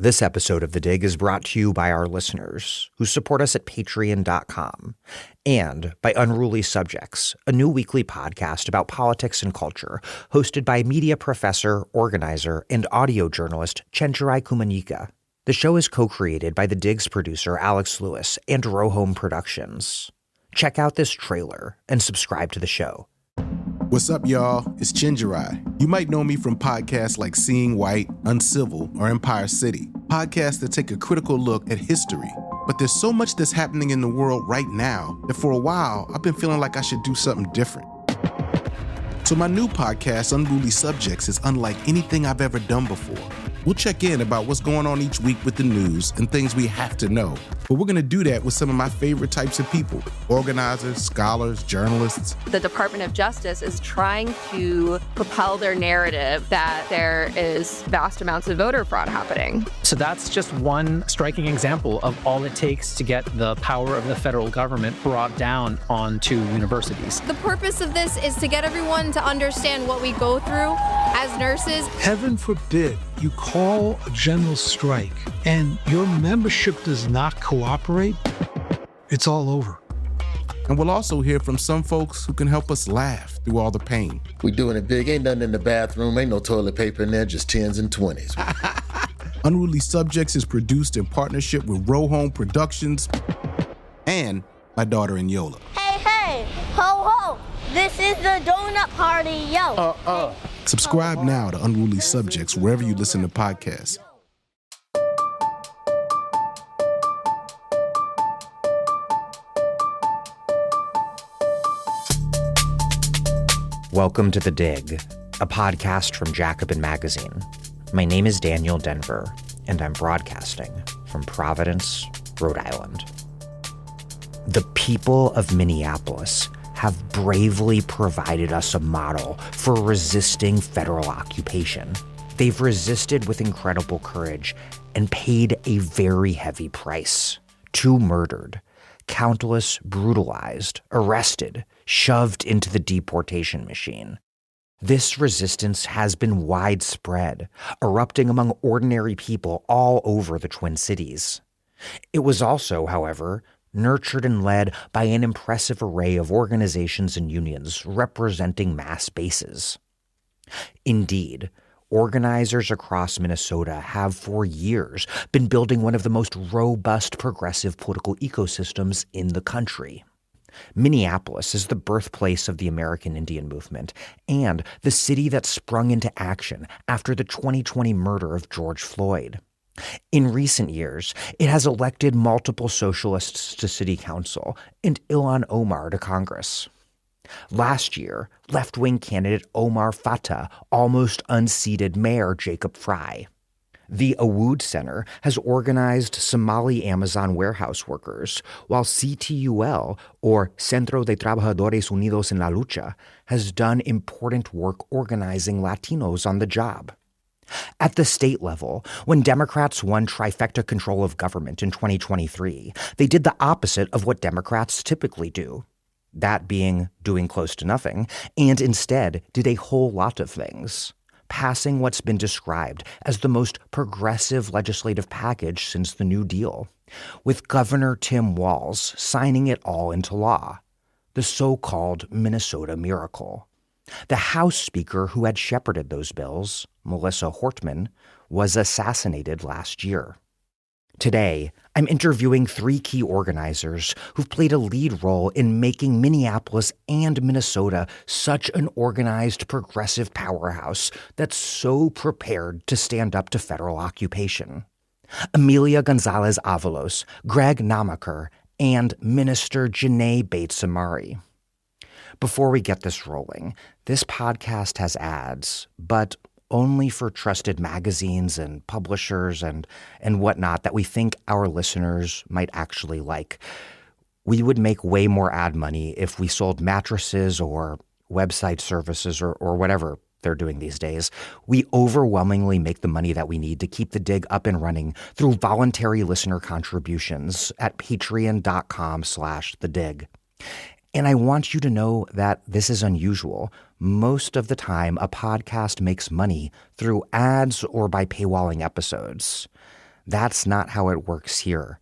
This episode of The Dig is brought to you by our listeners who support us at patreon.com and by Unruly Subjects, a new weekly podcast about politics and culture hosted by media professor, organizer, and audio journalist Chenjerai Kumanyika. The show is co-created by The Dig's producer Alex Lewis and Row Home Productions. Check out this trailer and subscribe to the show. What's up, y'all? It's Chenjerai. You might know me from podcasts like Seeing White, Uncivil, or Empire City. Podcasts that take a critical look at history. But there's so much that's happening in the world right now that for a while, I've been feeling like I should do something different. So my new podcast, Unruly Subjects, is unlike anything I've ever done before. We'll check in about what's going on each week with the news and things we have to know. But we're going to do that with some of my favorite types of people: organizers, scholars, journalists. The Department of Justice is trying to propel their narrative that there is vast amounts of voter fraud happening. So that's just one striking example of all it takes to get the power of the federal government brought down onto universities. The purpose of this is to get everyone to understand what we go through as nurses. Heaven forbid you call a general strike and your membership does not cooperate, it's all over. And we'll also hear from some folks who can help us laugh through all the pain. We doing it big. Ain't nothing in the bathroom. Ain't no toilet paper in there, just 10s and 20s. Unruly Subjects is produced in partnership with Row Home Productions and my daughter Yola. Hey, ho, ho. This is the donut party, yo. Subscribe now to Unruly Subjects wherever you listen to podcasts. Welcome to The Dig, a podcast from Jacobin Magazine. My name is Daniel Denver, and I'm broadcasting from Providence, Rhode Island. The people of Minneapolis have bravely provided us a model for resisting federal occupation. They've resisted with incredible courage and paid a very heavy price. 2 murdered, countless brutalized, arrested, shoved into the deportation machine. This resistance has been widespread, erupting among ordinary people all over the Twin Cities. It was also, however, nurtured and led by an impressive array of organizations and unions representing mass bases. Indeed, organizers across Minnesota have for years been building one of the most robust progressive political ecosystems in the country. Minneapolis is the birthplace of the American Indian movement and the city that sprung into action after the 2020 murder of George Floyd. In recent years, it has elected multiple socialists to city council and Ilhan Omar to Congress. Last year, left-wing candidate Omar Fattah almost unseated Mayor Jacob Fry. The Awood Center has organized Somali Amazon warehouse workers, while CTUL, or Centro de Trabajadores Unidos en la Lucha, has done important work organizing Latinos on the job. At the state level, when Democrats won trifecta control of government in 2023, they did the opposite of what Democrats typically do, that being doing close to nothing, and instead did a whole lot of things, passing what's been described as the most progressive legislative package since the New Deal, with Governor Tim Walz signing it all into law, the so-called Minnesota Miracle. The House Speaker who had shepherded those bills, Melissa Hortman, was assassinated last year. Today, I'm interviewing 3 key organizers who've played a lead role in making Minneapolis and Minnesota such an organized progressive powerhouse that's so prepared to stand up to federal occupation. Emilia González Avalos, Greg Nammacher, and Minister JaNaé Bates Imari. Before we get this rolling, this podcast has ads, but only for trusted magazines and publishers and whatnot that we think our listeners might actually like. We would make way more ad money if we sold mattresses or website services or whatever they're doing these days. We overwhelmingly make the money that we need to keep the Dig up and running through voluntary listener contributions at patreon.com/thedig. And I want you to know that this is unusual. Most of the time, a podcast makes money through ads or by paywalling episodes. That's not how it works here.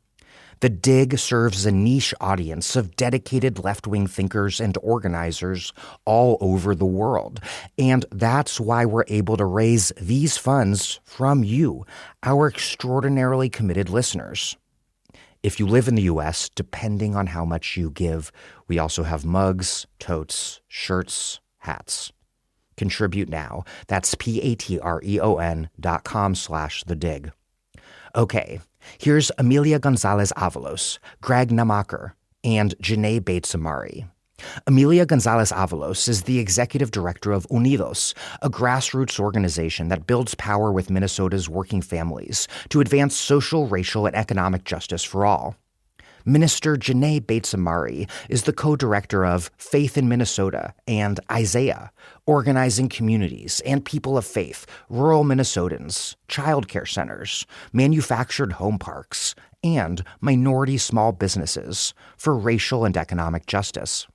The Dig serves a niche audience of dedicated left-wing thinkers and organizers all over the world. And that's why we're able to raise these funds from you, our extraordinarily committed listeners. If you live in the U.S., depending on how much you give, we also have mugs, totes, shirts, hats. Contribute now. That's patreon.com/thedig. Okay, here's Emilia González Avalos, Greg Nammacher, and JaNaé Bates Imari. Emilia González Avalos is the executive director of Unidos, a grassroots organization that builds power with Minnesota's working families to advance social, racial, and economic justice for all. Minister JaNaé Bates Imari is the co-director of Faith in Minnesota and Isaiah, organizing communities and people of faith, rural Minnesotans, childcare centers, manufactured home parks, and minority small businesses for racial and economic justice.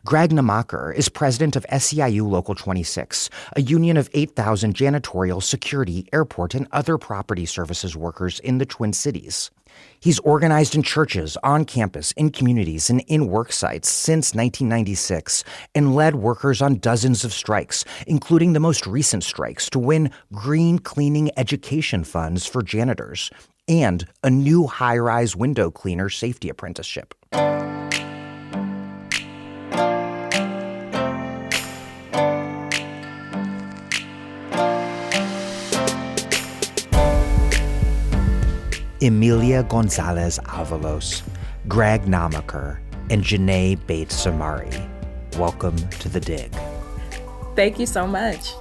Greg Nammacher is president of SEIU Local 26, a union of 8,000 janitorial, security, airport, and other property services workers in the Twin Cities. He's organized in churches, on campus, in communities, and in work sites since 1996 and led workers on dozens of strikes, including the most recent strikes to win green cleaning education funds for janitors and a new high-rise window cleaner safety apprenticeship. Emilia González Avalos, Greg Nammacher, and JaNaé Bates Imari. Welcome to The Dig. Thank you so much.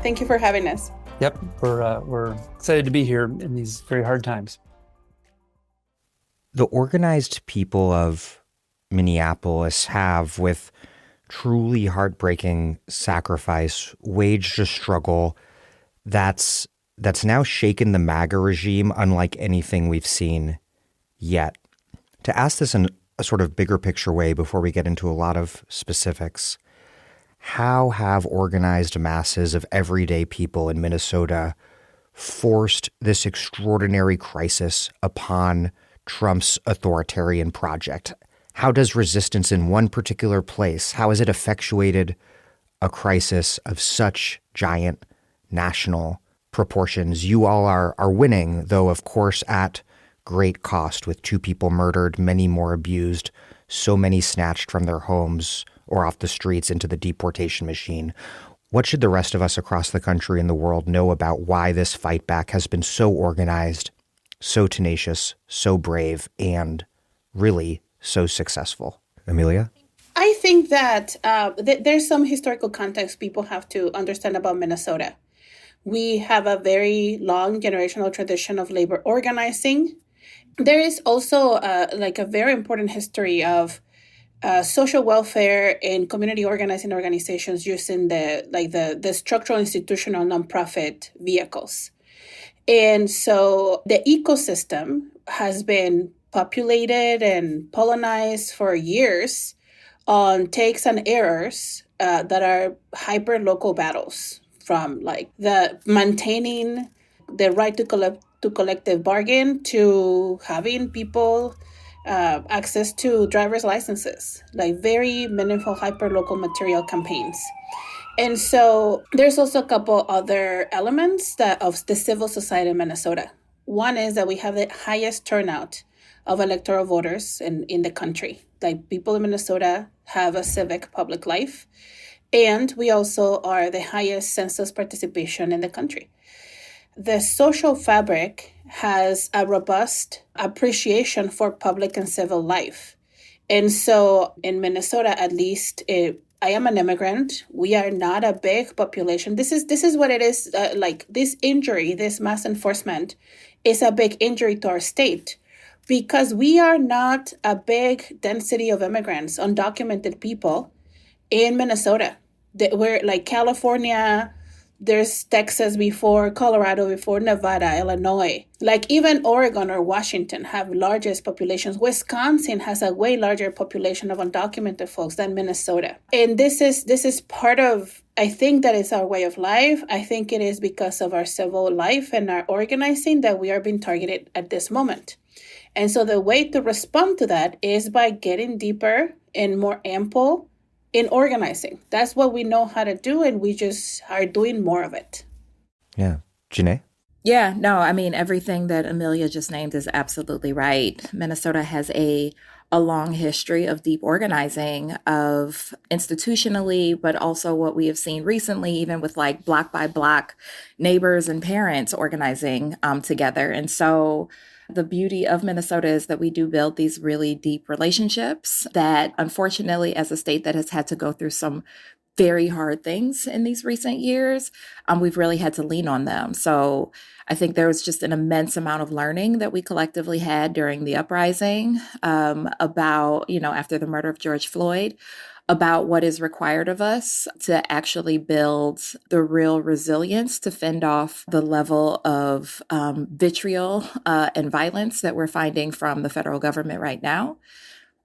Thank you for having us. Yep, we're excited to be here in these very hard times. The organized people of Minneapolis have, with truly heartbreaking sacrifice, waged a struggle that's now shaken the MAGA regime unlike anything we've seen yet. To ask this in a sort of bigger picture way before we get into a lot of specifics, how have organized masses of everyday people in Minnesota forced this extraordinary crisis upon Trump's authoritarian project? How does resistance in one particular place, how has it effectuated a crisis of such giant national proportions? You all are winning, though, of course, at great cost, with 2 people murdered, many more abused, so many snatched from their homes or off the streets into the deportation machine. What should the rest of us across the country and the world know about why this fight back has been so organized, so tenacious, so brave, and really so successful? Emilia? I think that there's some historical context people have to understand about Minnesota. We have a very long generational tradition of labor organizing. There is also a very important history of social welfare and community organizing organizations using the structural institutional nonprofit vehicles. And so the ecosystem has been populated and pollinized for years on takes and errors that are hyper-local battles, from the maintaining the right to collective bargain to having people access to driver's licenses, very meaningful hyper-local material campaigns. And so there's also a couple other elements of the civil society in Minnesota. One is that we have the highest turnout of electoral voters in the country. People in Minnesota have a civic public life. And we also are the highest census participation in the country. The social fabric has a robust appreciation for public and civil life. And so in Minnesota, at least, I am an immigrant. We are not a big population. This is what it is. This injury, this mass enforcement is a big injury to our state because we are not a big density of immigrants, undocumented people in Minnesota. We're like California, there's Texas before, Colorado before, Nevada, Illinois. Even Oregon or Washington have largest populations. Wisconsin has a way larger population of undocumented folks than Minnesota. And this is part of I think that is our way of life. I think it is because of our civil life and our organizing that we are being targeted at this moment. And so the way to respond to that is by getting deeper and more ample in organizing. That's what we know how to do, and we just are doing more of it. Yeah. JaNaé? Yeah, no, I mean, everything that Emilia just named is absolutely right. Minnesota has a long history of deep organizing, of institutionally, but also what we have seen recently, even with like block by block neighbors and parents organizing together. And so the beauty of Minnesota is that we do build these really deep relationships that, unfortunately, as a state that has had to go through some very hard things in these recent years, we've really had to lean on them. So I think there was just an immense amount of learning that we collectively had during the uprising about, after the murder of George Floyd, about what is required of us to actually build the real resilience to fend off the level of vitriol and violence that we're finding from the federal government right now.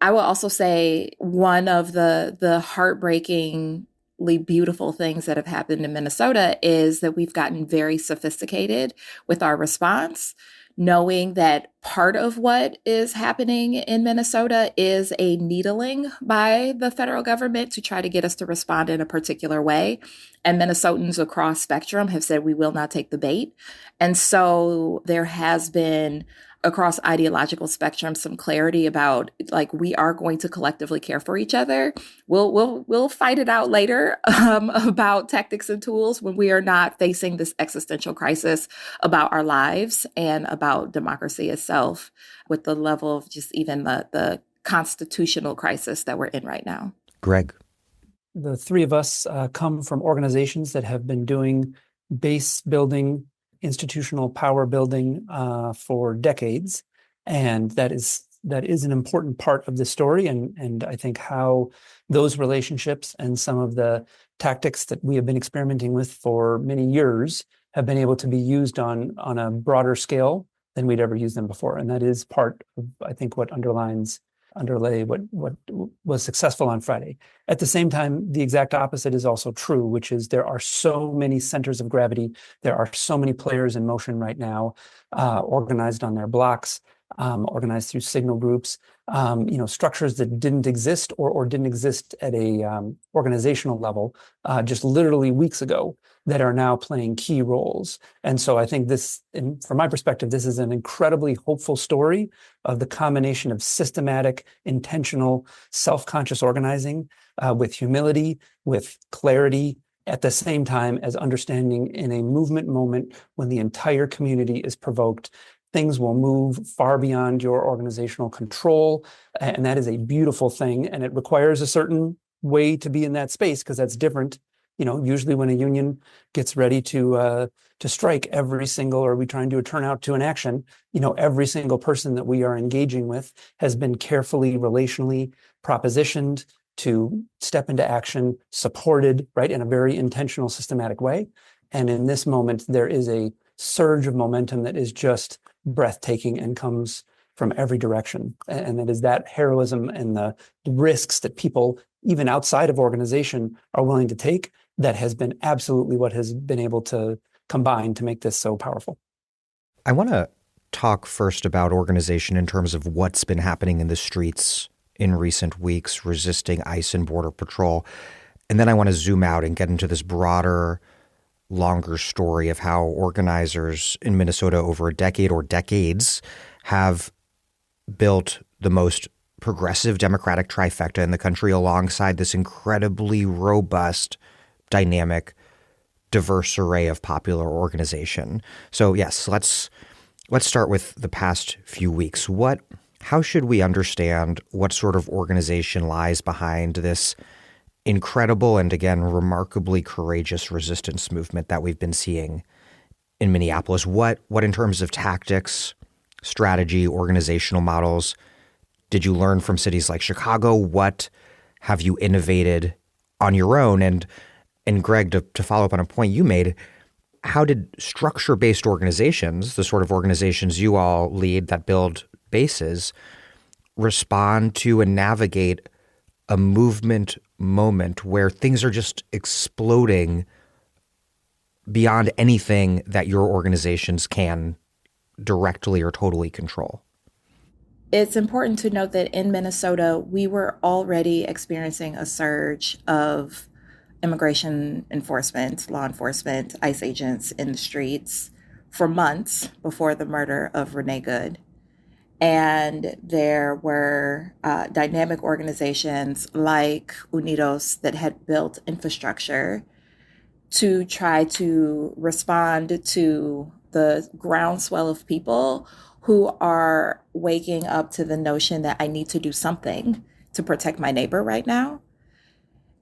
I will also say one of the heartbreaking beautiful things that have happened in Minnesota is that we've gotten very sophisticated with our response, knowing that part of what is happening in Minnesota is a needling by the federal government to try to get us to respond in a particular way. And Minnesotans across spectrum have said we will not take the bait. And so there has been, across ideological spectrum, some clarity about like we are going to collectively care for each other. We'll fight it out later about tactics and tools when we are not facing this existential crisis about our lives and about democracy itself, with the level of just even the constitutional crisis that we're in right now. Greg? The three of us come from organizations that have been doing base building, institutional power building for decades. And that is an important part of the story. And I think how those relationships and some of the tactics that we have been experimenting with for many years have been able to be used on a broader scale than we'd ever used them before. And that is part of, I think, what underlay what was successful on Friday. At the same time, the exact opposite is also true, which is there are so many centers of gravity. There are so many players in motion right now, organized on their blocks, organized through signal groups, structures that didn't exist or didn't exist at a organizational level just literally weeks ago that are now playing key roles. And so I think this, from my perspective, this is an incredibly hopeful story of the combination of systematic, intentional, self-conscious organizing with humility, with clarity, at the same time as understanding in a movement moment when the entire community is provoked, things will move far beyond your organizational control. And that is a beautiful thing. And it requires a certain way to be in that space, because that's different. Usually when a union gets ready to strike, are we trying to do a turnout to an action? Every single person that we are engaging with has been carefully, relationally propositioned to step into action, supported, right, in a very intentional, systematic way. And in this moment, there is a surge of momentum that is just breathtaking and comes from every direction. And it is that heroism and the risks that people, even outside of organization, are willing to take that has been absolutely what has been able to combine to make this so powerful. I want to talk first about organization in terms of what's been happening in the streets in recent weeks, resisting ICE and Border Patrol. And then I want to zoom out and get into this broader, longer story of how organizers in Minnesota over a decade or decades have built the most progressive Democratic trifecta in the country alongside this incredibly robust, dynamic, diverse array of popular organization. So yes, let's start with the past few weeks. How should we understand what sort of organization lies behind this incredible and, again, remarkably courageous resistance movement that we've been seeing in Minneapolis? What in terms of tactics, strategy, organizational models did you learn from cities like Chicago? What have you innovated on your own? And Greg, to follow up on a point you made, how did structure-based organizations, the sort of organizations you all lead that build bases, respond to and navigate a movement moment where things are just exploding beyond anything that your organizations can directly or totally control? It's important to note that in Minnesota, we were already experiencing a surge of immigration enforcement, law enforcement, ICE agents in the streets for months before the murder of JaNaé Good. And there were dynamic organizations like Unidos that had built infrastructure to try to respond to the groundswell of people who are waking up to the notion that I need to do something to protect my neighbor right now.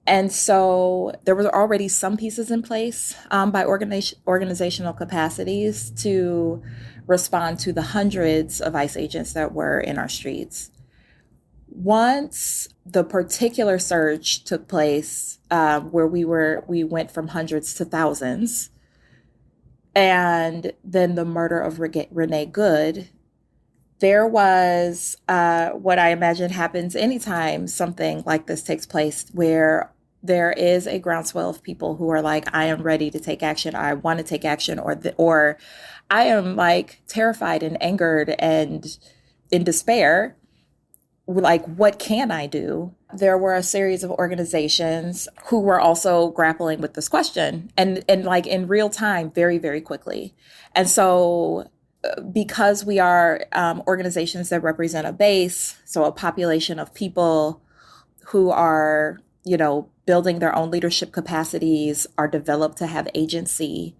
And so there were already some pieces in place by organizational capacities to respond to the hundreds of ICE agents that were in our streets. Once the particular surge took place, where we went from hundreds to thousands, and then the murder of JaNaé Good, there was what I imagine happens anytime something like this takes place, where there is a groundswell of people who are like, I am ready to take action. I want to take action, or I am like terrified and angered and in despair. Like, what can I do? There were a series of organizations who were also grappling with this question and like in real time, very, very quickly. And so because we are organizations that represent a base, so a population of people who are, building their own leadership capacities, are developed to have agency,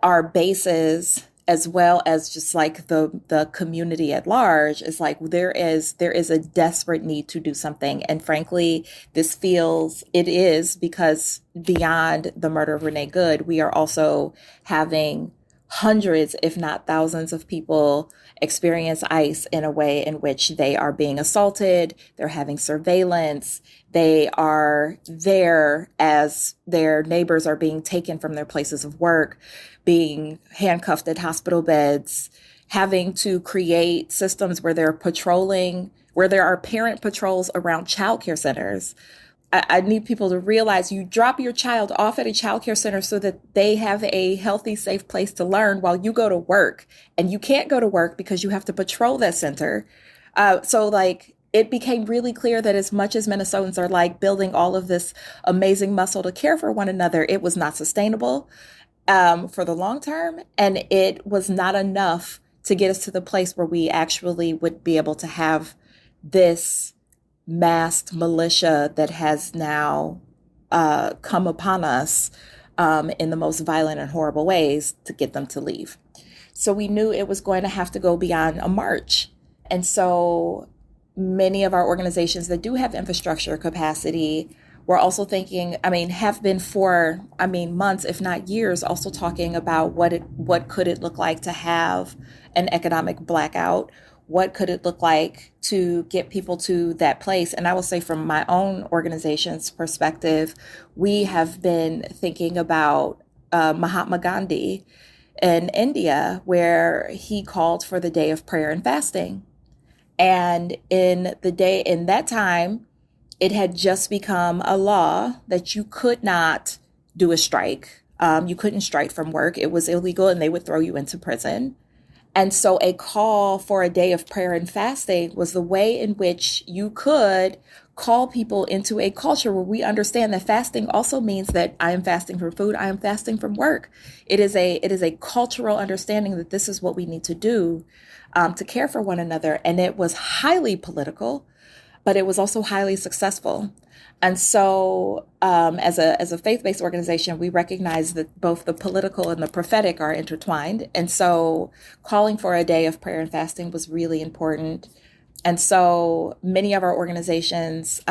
our bases, as well as just like the community at large, is like there is a desperate need to do something. And frankly, it is because beyond the murder of JaNaé Good, we are also having hundreds, if not thousands of people experience ICE in a way in which they are being assaulted, they're having surveillance, they are there as their neighbors are being taken from their places of work, being handcuffed at hospital beds, having to create systems where they're patrolling, where there are parent patrols around childcare centers. I need people to realize you drop your child off at a childcare center so that they have a healthy, safe place to learn while you go to work. And you can't go to work because you have to patrol that center. So like it became really clear that as much as Minnesotans are like building all of this amazing muscle to care for one another, it was not sustainable for the long term. And it was not enough to get us to the place where we actually would be able to have this masked militia that has now come upon us in the most violent and horrible ways to get them to leave. So we knew it was going to have to go beyond a march. And so many of our organizations that do have infrastructure capacity were also thinking, have been for, months, if not years, also talking about what could it look like to have an economic blackout. What could it look like to get people to that place? And I will say from my own organization's perspective, we have been thinking about Mahatma Gandhi in India, where he called for the day of prayer and fasting. And in that time, it had just become a law that you could not do a strike. You couldn't strike from work. It was illegal and they would throw you into prison. And so a call for a day of prayer and fasting was the way in which you could call people into a culture where we understand that fasting also means that I am fasting from food, I am fasting from work. It is a cultural understanding that this is what we need to do to care for one another. And it was highly political, but it was also highly successful. And so as a faith-based organization, we recognize that both the political and the prophetic are intertwined. And so calling for a day of prayer and fasting was really important. And so many of our organizations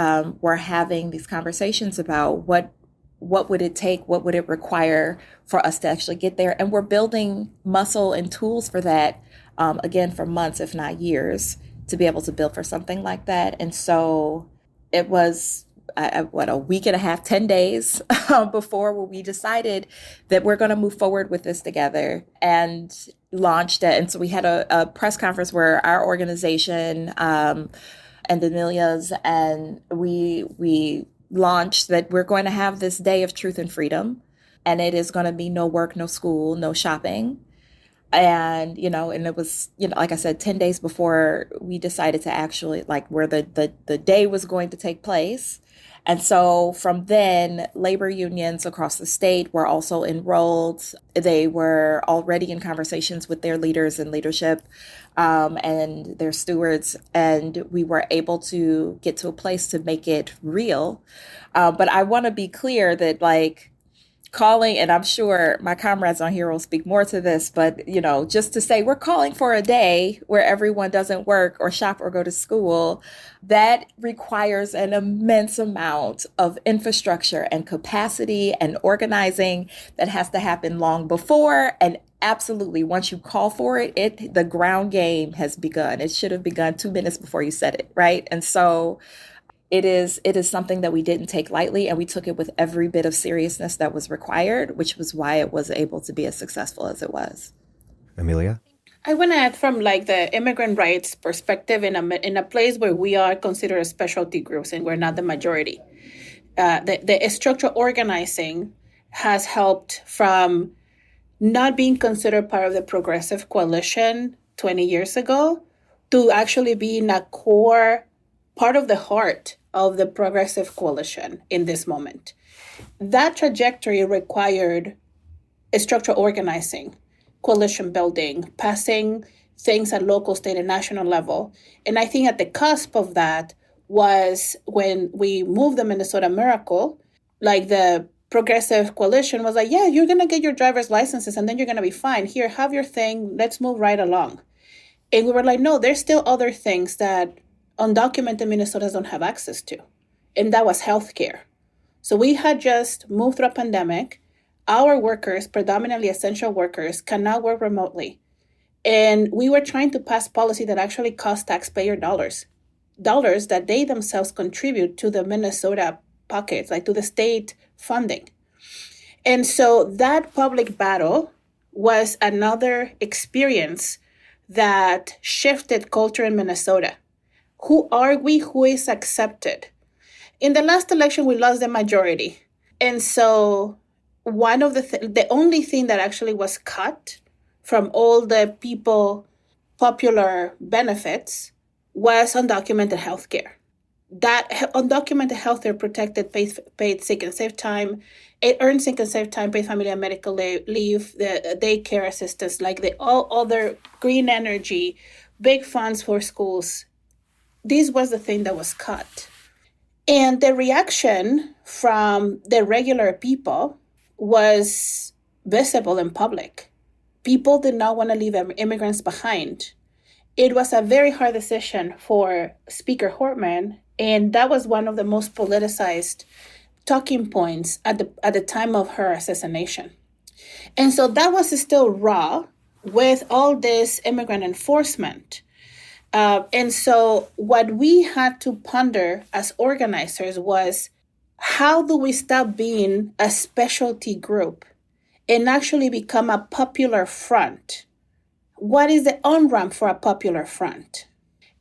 were having these conversations about what would it take, what would it require for us to actually get there. And we're building muscle and tools for that, again, for months, if not years, to be able to build for something like that. And so it was a week and a half, 10 days before where we decided that we're going to move forward with this together and launched it. And so we had a press conference where our organization, and the Emilias, and we launched that we're going to have this day of truth and freedom, and it is going to be no work, no school, no shopping. And, and it was, like I said, 10 days before we decided to actually, like, where the day was going to take place. And so from then, labor unions across the state were also enrolled. They were already in conversations with their leaders and leadership and their stewards. And we were able to get to a place to make it real. But I want to be clear that, like, calling, and I'm sure my comrades on here will speak more to this, but, just to say we're calling for a day where everyone doesn't work or shop or go to school, that requires an immense amount of infrastructure and capacity and organizing that has to happen long before. And absolutely, once you call for it, the ground game has begun. It should have begun 2 minutes before you said it, right? And so it is something that we didn't take lightly, and we took it with every bit of seriousness that was required, which was why it was able to be as successful as it was. Emilia? I want to add from like the immigrant rights perspective in a place where we are considered specialty groups and we're not the majority. The structural organizing has helped from not being considered part of the progressive coalition 20 years ago to actually being a core part of the heart of the progressive coalition in this moment. That trajectory required structural organizing, coalition building, passing things at local, state, and national level. And I think at the cusp of that was when we moved the Minnesota Miracle, like the progressive coalition was like, yeah, you're going to get your driver's licenses and then you're going to be fine. Here, have your thing. Let's move right along. And we were like, no, there's still other things that undocumented Minnesotans don't have access to. And that was healthcare. So we had just moved through a pandemic. Our workers, predominantly essential workers, cannot work remotely. And we were trying to pass policy that actually cost taxpayer dollars that they themselves contribute to the Minnesota pockets, like to the state funding. And so that public battle was another experience that shifted culture in Minnesota. Who are we? Who is accepted? In the last election, we lost the majority. And so one of the only thing that actually was cut from all the people popular benefits was undocumented healthcare. That undocumented healthcare protected paid sick and safe time. It earned sick and safe time, paid family and medical leave, the daycare assistance, like the all other green energy, big funds for schools. This was the thing that was cut. And the reaction from the regular people was visible in public. People did not want to leave immigrants behind. It was a very hard decision for Speaker Hortman, and that was one of the most politicized talking points at the time of her assassination. And so that was still raw with all this immigrant enforcement. And so what we had to ponder as organizers was, how do we stop being a specialty group and actually become a popular front? What is the on-ramp for a popular front?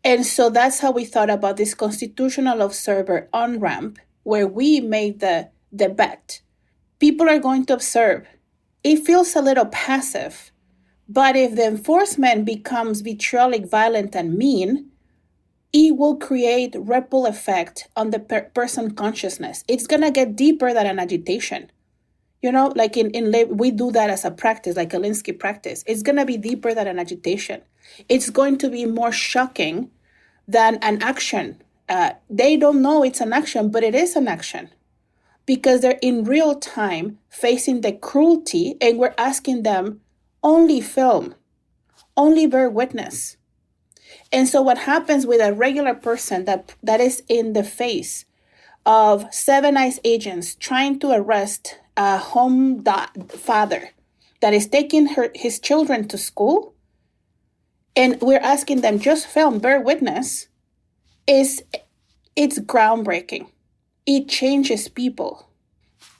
And so that's how we thought about this constitutional observer on-ramp, where we made the bet. People are going to observe. It feels a little passive. But if the enforcement becomes vitriolic, violent, and mean, it will create ripple effect on the person consciousness. It's going to get deeper than an agitation. Like we do that as a practice, like a Linsky practice. It's going to be deeper than an agitation. It's going to be more shocking than an action. They don't know it's an action, but it is an action. Because they're in real time facing the cruelty, and we're asking them, only film, only bear witness. And so what happens with a regular person that is in the face of 7 ICE agents trying to arrest a home father that is taking his children to school, and we're asking them, just film, bear witness, it's groundbreaking. It changes people.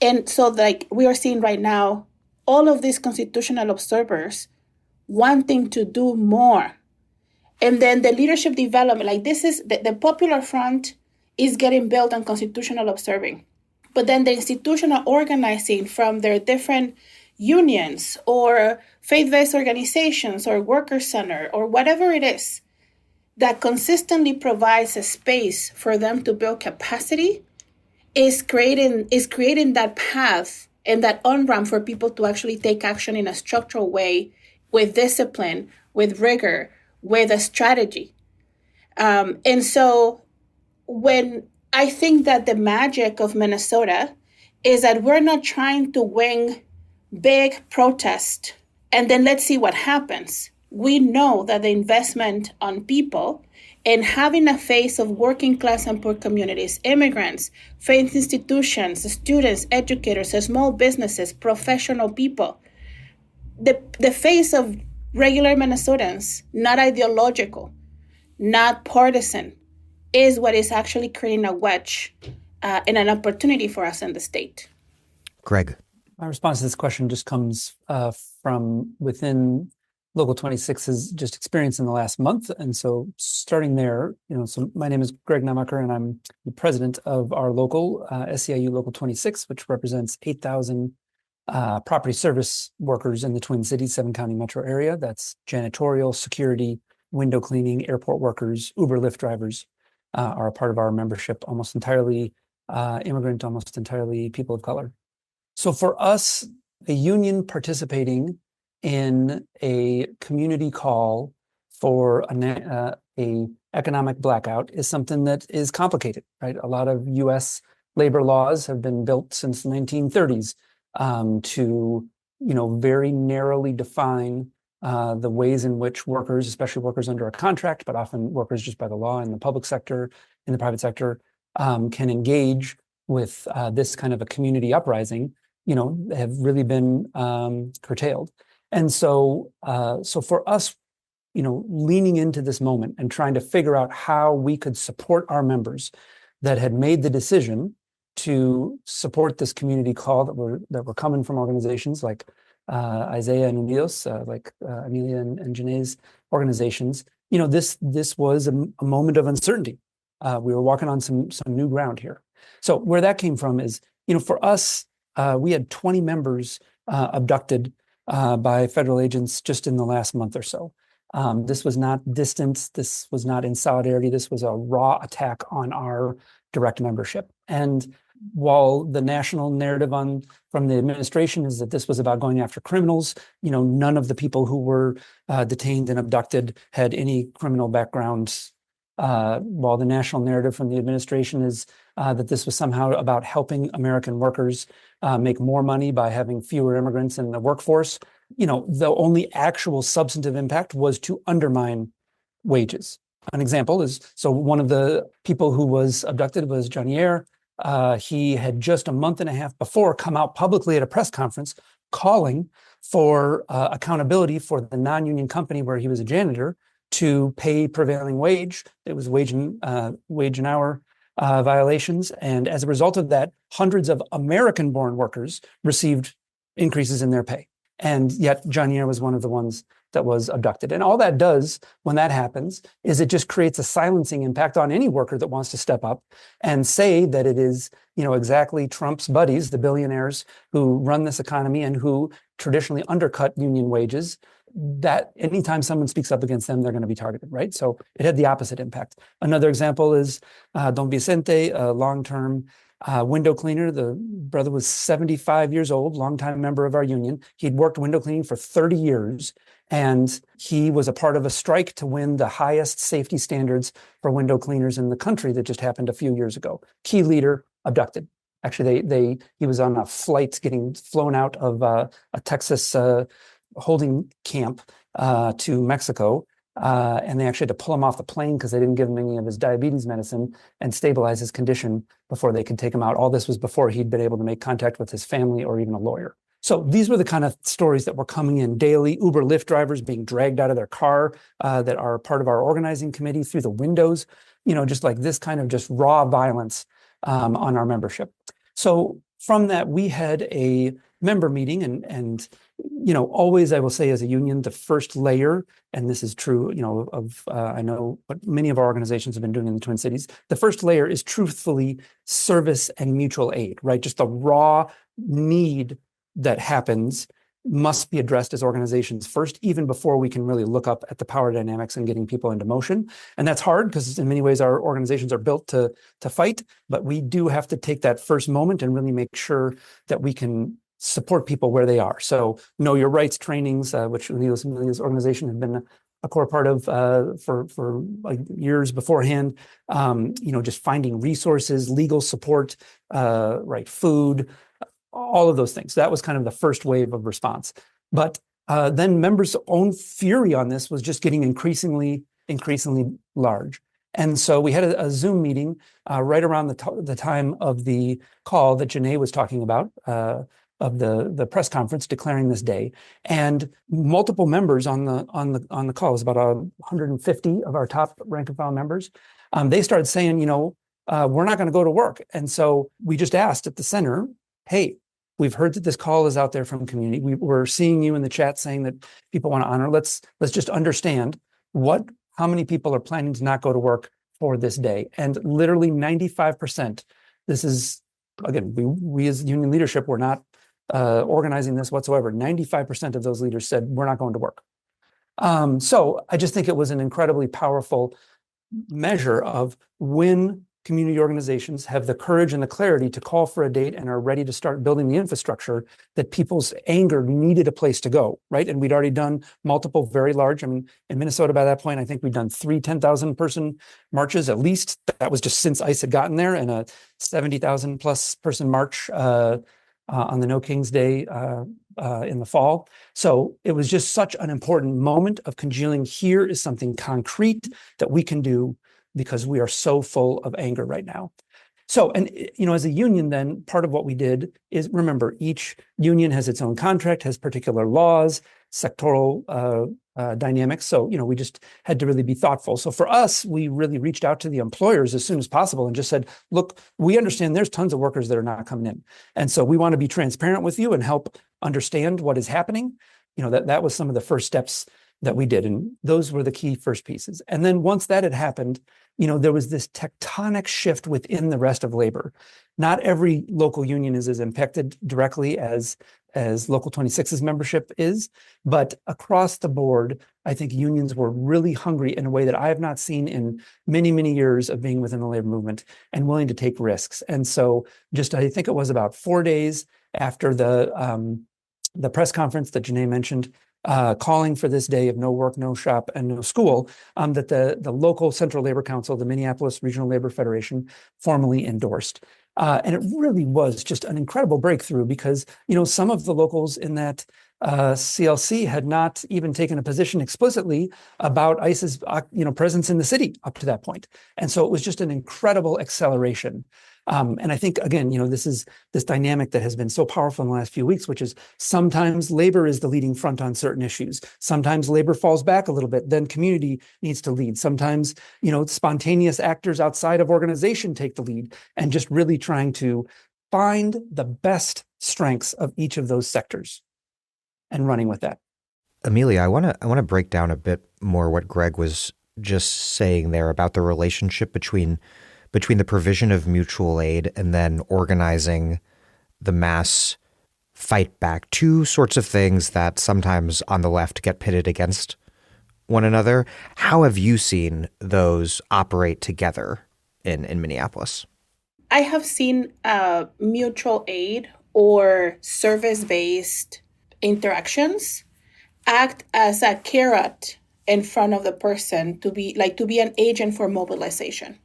And so like we are seeing right now, all of these constitutional observers wanting to do more. And then the leadership development, like this is the Popular Front is getting built on constitutional observing. But then the institutional organizing from their different unions or faith-based organizations or worker center or whatever it is that consistently provides a space for them to build capacity is creating that path and that on-ramp for people to actually take action in a structural way with discipline, with rigor, with a strategy. And so when I think that the magic of Minnesota is that we're not trying to wing big protest and then let's see what happens. We know that the investment on people and having a face of working class and poor communities, immigrants, faith institutions, students, educators, small businesses, professional people, the face of regular Minnesotans, not ideological, not partisan, is what is actually creating a wedge and an opportunity for us in the state. Greg. My response to this question just comes from within Local 26's just experience in the last month. And so starting there, so my name is Greg Nammacher, and I'm the president of our local SEIU Local 26, which represents 8,000 property service workers in the Twin Cities, 7-county metro area. That's janitorial, security, window cleaning, airport workers, Uber, Lyft drivers are a part of our membership, almost entirely immigrant, almost entirely people of color. So for us, a union participating in a community call for a economic blackout is something that is complicated, right? A lot of U.S. labor laws have been built since the 1930s to, very narrowly define the ways in which workers, especially workers under a contract, but often workers just by the law in the public sector, in the private sector, can engage with this kind of a community uprising, have really been curtailed. And so for us, leaning into this moment and trying to figure out how we could support our members that had made the decision to support this community call that were coming from organizations like Isaiah and Unidos, like Emilia and JaNaé's organizations. This was a moment of uncertainty. We were walking on some new ground here. So where that came from is, for us, we had 20 members abducted by federal agents just in the last month or so. This was not distant. This was not in solidarity. This was a raw attack on our direct membership. And while the national narrative from the administration is that this was about going after criminals, none of the people who were detained and abducted had any criminal backgrounds. While the national narrative from the administration is that this was somehow about helping American workers make more money by having fewer immigrants in the workforce, the only actual substantive impact was to undermine wages. An example is, so one of the people who was abducted was JaNaé. He had just a month and a half before come out publicly at a press conference calling for accountability for the non-union company where he was a janitor to pay prevailing wage. It was wage and hour violations. And as a result of that, hundreds of American-born workers received increases in their pay. And yet JaNaé was one of the ones that was abducted. And all that does when that happens is it just creates a silencing impact on any worker that wants to step up and say that it is, exactly Trump's buddies, the billionaires who run this economy and who traditionally undercut union wages, that anytime someone speaks up against them, they're going to be targeted, right? So it had the opposite impact. Another example is Don Vicente, a long-term window cleaner. The brother was 75 years old, longtime member of our union. He'd worked window cleaning for 30 years, and he was a part of a strike to win the highest safety standards for window cleaners in the country that just happened a few years ago. Key leader abducted. Actually, he was on a flight getting flown out of a Texas holding camp to Mexico. And they actually had to pull him off the plane because they didn't give him any of his diabetes medicine and stabilize his condition before they could take him out. All this was before he'd been able to make contact with his family or even a lawyer. So these were the kind of stories that were coming in daily. Uber, Lyft drivers being dragged out of their car that are part of our organizing committee through the windows, just like this kind of just raw violence on our membership. So from that, we had a member meeting, and always I will say as a union, the first layer, and this is true, of I know what many of our organizations have been doing in the Twin Cities. The first layer is truthfully service and mutual aid, right? Just the raw need that happens must be addressed as organizations first, even before we can really look up at the power dynamics and getting people into motion. And that's hard because in many ways our organizations are built to fight, but we do have to take that first moment and really make sure that we can support people where they are. So know your rights trainings, which Emilia's organization have been a core part of for like years beforehand. Just finding resources, legal support, right, food, all of those things. That was kind of the first wave of response. But then members' own fury on this was just getting increasingly large. And so we had a Zoom meeting right around the time of the call that JaNaé was talking about, of the press conference declaring this day, and multiple members on the call. It was about 150 of our top rank and file members. They started saying, we're not going to go to work. And so we just asked at the center, hey, we've heard that this call is out there from community. We're seeing you in the chat saying that people want to honor. Let's just understand how many people are planning to not go to work for this day. And literally 95%, this is, again, we as union leadership, we're not organizing this whatsoever. 95% of those leaders said, we're not going to work. So I just think it was an incredibly powerful measure of when community organizations have the courage and the clarity to call for a date and are ready to start building the infrastructure, that people's anger needed a place to go, right? And we'd already done multiple very large, in Minnesota by that point, I think we'd done 3 10,000 person marches at least. That was just since ICE had gotten there, and a 70,000 plus person march on the No Kings Day in the fall. So it was just such an important moment of congealing. Here is something concrete that we can do because we are so full of anger right now. So, and as a union, then part of what we did is, remember, each union has its own contract, has particular laws, sectoral dynamics. So, we just had to really be thoughtful. So for us, we really reached out to the employers as soon as possible and just said, look, we understand there's tons of workers that are not coming in. And so we want to be transparent with you and help understand what is happening. That was some of the first steps that we did. And those were the key first pieces. And then once that had happened, there was this tectonic shift within the rest of labor. Not every local union is as impacted directly as Local 26's membership is, but across the board, I think unions were really hungry in a way that I have not seen in many, many years of being within the labor movement, and willing to take risks. And so I think it was about 4 days after the press conference that JaNaé mentioned, calling for this day of no work, no shop, and no school, that the local Central Labor Council, the Minneapolis Regional Labor Federation, formally endorsed. And it really was just an incredible breakthrough because, some of the locals in that CLC had not even taken a position explicitly about ICE's, presence in the city up to that point. And so it was just an incredible acceleration. And I think, again, this is this dynamic that has been so powerful in the last few weeks, which is sometimes labor is the leading front on certain issues. Sometimes labor falls back a little bit, then community needs to lead. Sometimes, spontaneous actors outside of organization take the lead, and just really trying to find the best strengths of each of those sectors and running with that. Emilia, I want to break down a bit more what Greg was just saying there about the relationship between the provision of mutual aid and then organizing the mass fight back. Two sorts of things that sometimes on the left get pitted against one another. How have you seen those operate together in Minneapolis? I have seen mutual aid or service-based interactions act as a carrot in front of the person to be an agent for mobilization.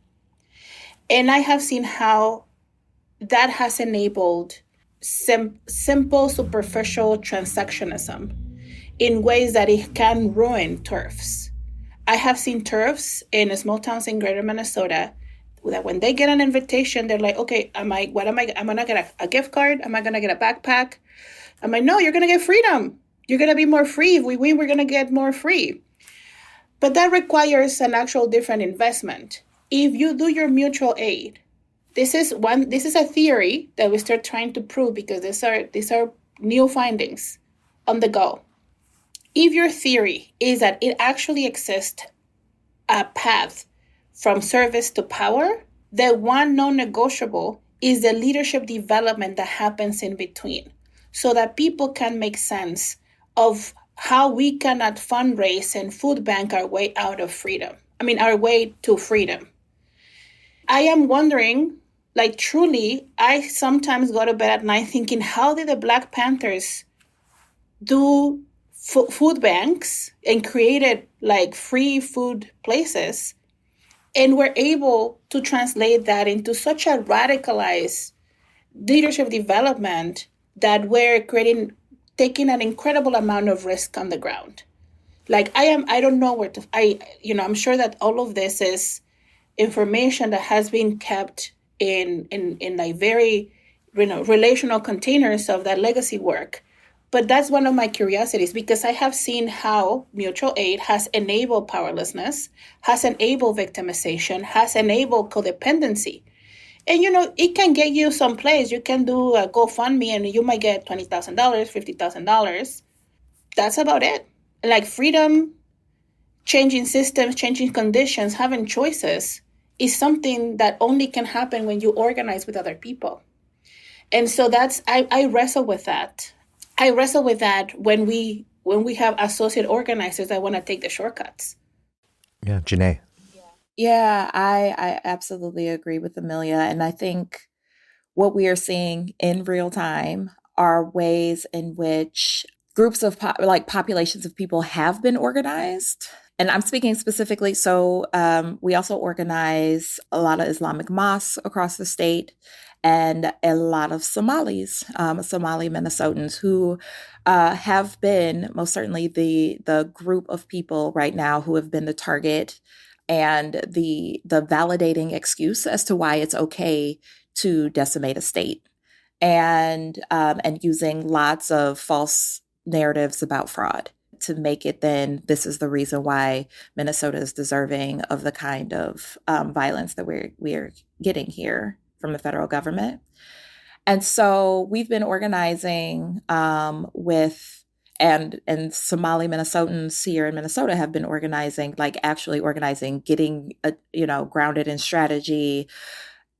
And I have seen how that has enabled simple, superficial transactionism in ways that it can ruin turfs. I have seen turfs in small towns in greater Minnesota that when they get an invitation, they're like, okay, am I gonna get a gift card? Am I gonna get a backpack? I'm like, no, you're gonna get freedom. You're gonna be more free. If we win, we're gonna get more free. But that requires an actual different investment. If you do your mutual aid, This is a theory that we start trying to prove because these are new findings on the go. If your theory is that it actually exists a path from service to power, the one non-negotiable is the leadership development that happens in between, so that people can make sense of how we cannot fundraise and food bank our way out of freedom. Our way to freedom. I am wondering, like truly, I sometimes go to bed at night thinking, how did the Black Panthers do food banks and created like free food places and were able to translate that into such a radicalized leadership development that we're taking an incredible amount of risk on the ground. Like I don't know where to, I'm sure that all of this is information that has been kept in like very, relational containers of that legacy work. But that's one of my curiosities, because I have seen how mutual aid has enabled powerlessness, has enabled victimization, has enabled codependency. And, it can get you someplace. You can do a GoFundMe and you might get $20,000, $50,000. That's about it. Like freedom, changing systems, changing conditions, having choices is something that only can happen when you organize with other people. And so I wrestle with that. I wrestle with that when we have associate organizers that want to take the shortcuts. Yeah, JaNaé. Yeah, I absolutely agree with Emilia. And I think what we are seeing in real time are ways in which groups of populations of people have been organized. And I'm speaking specifically, so we also organize a lot of Islamic mosques across the state and a lot of Somalis, Somali Minnesotans who have been most certainly the group of people right now who have been the target and the validating excuse as to why it's okay to decimate a state, and using lots of false narratives about fraud to make it then this is the reason why Minnesota is deserving of the kind of violence that we're getting here from the federal government. And so we've been organizing with and Somali Minnesotans here in Minnesota have been organizing, getting grounded in strategy,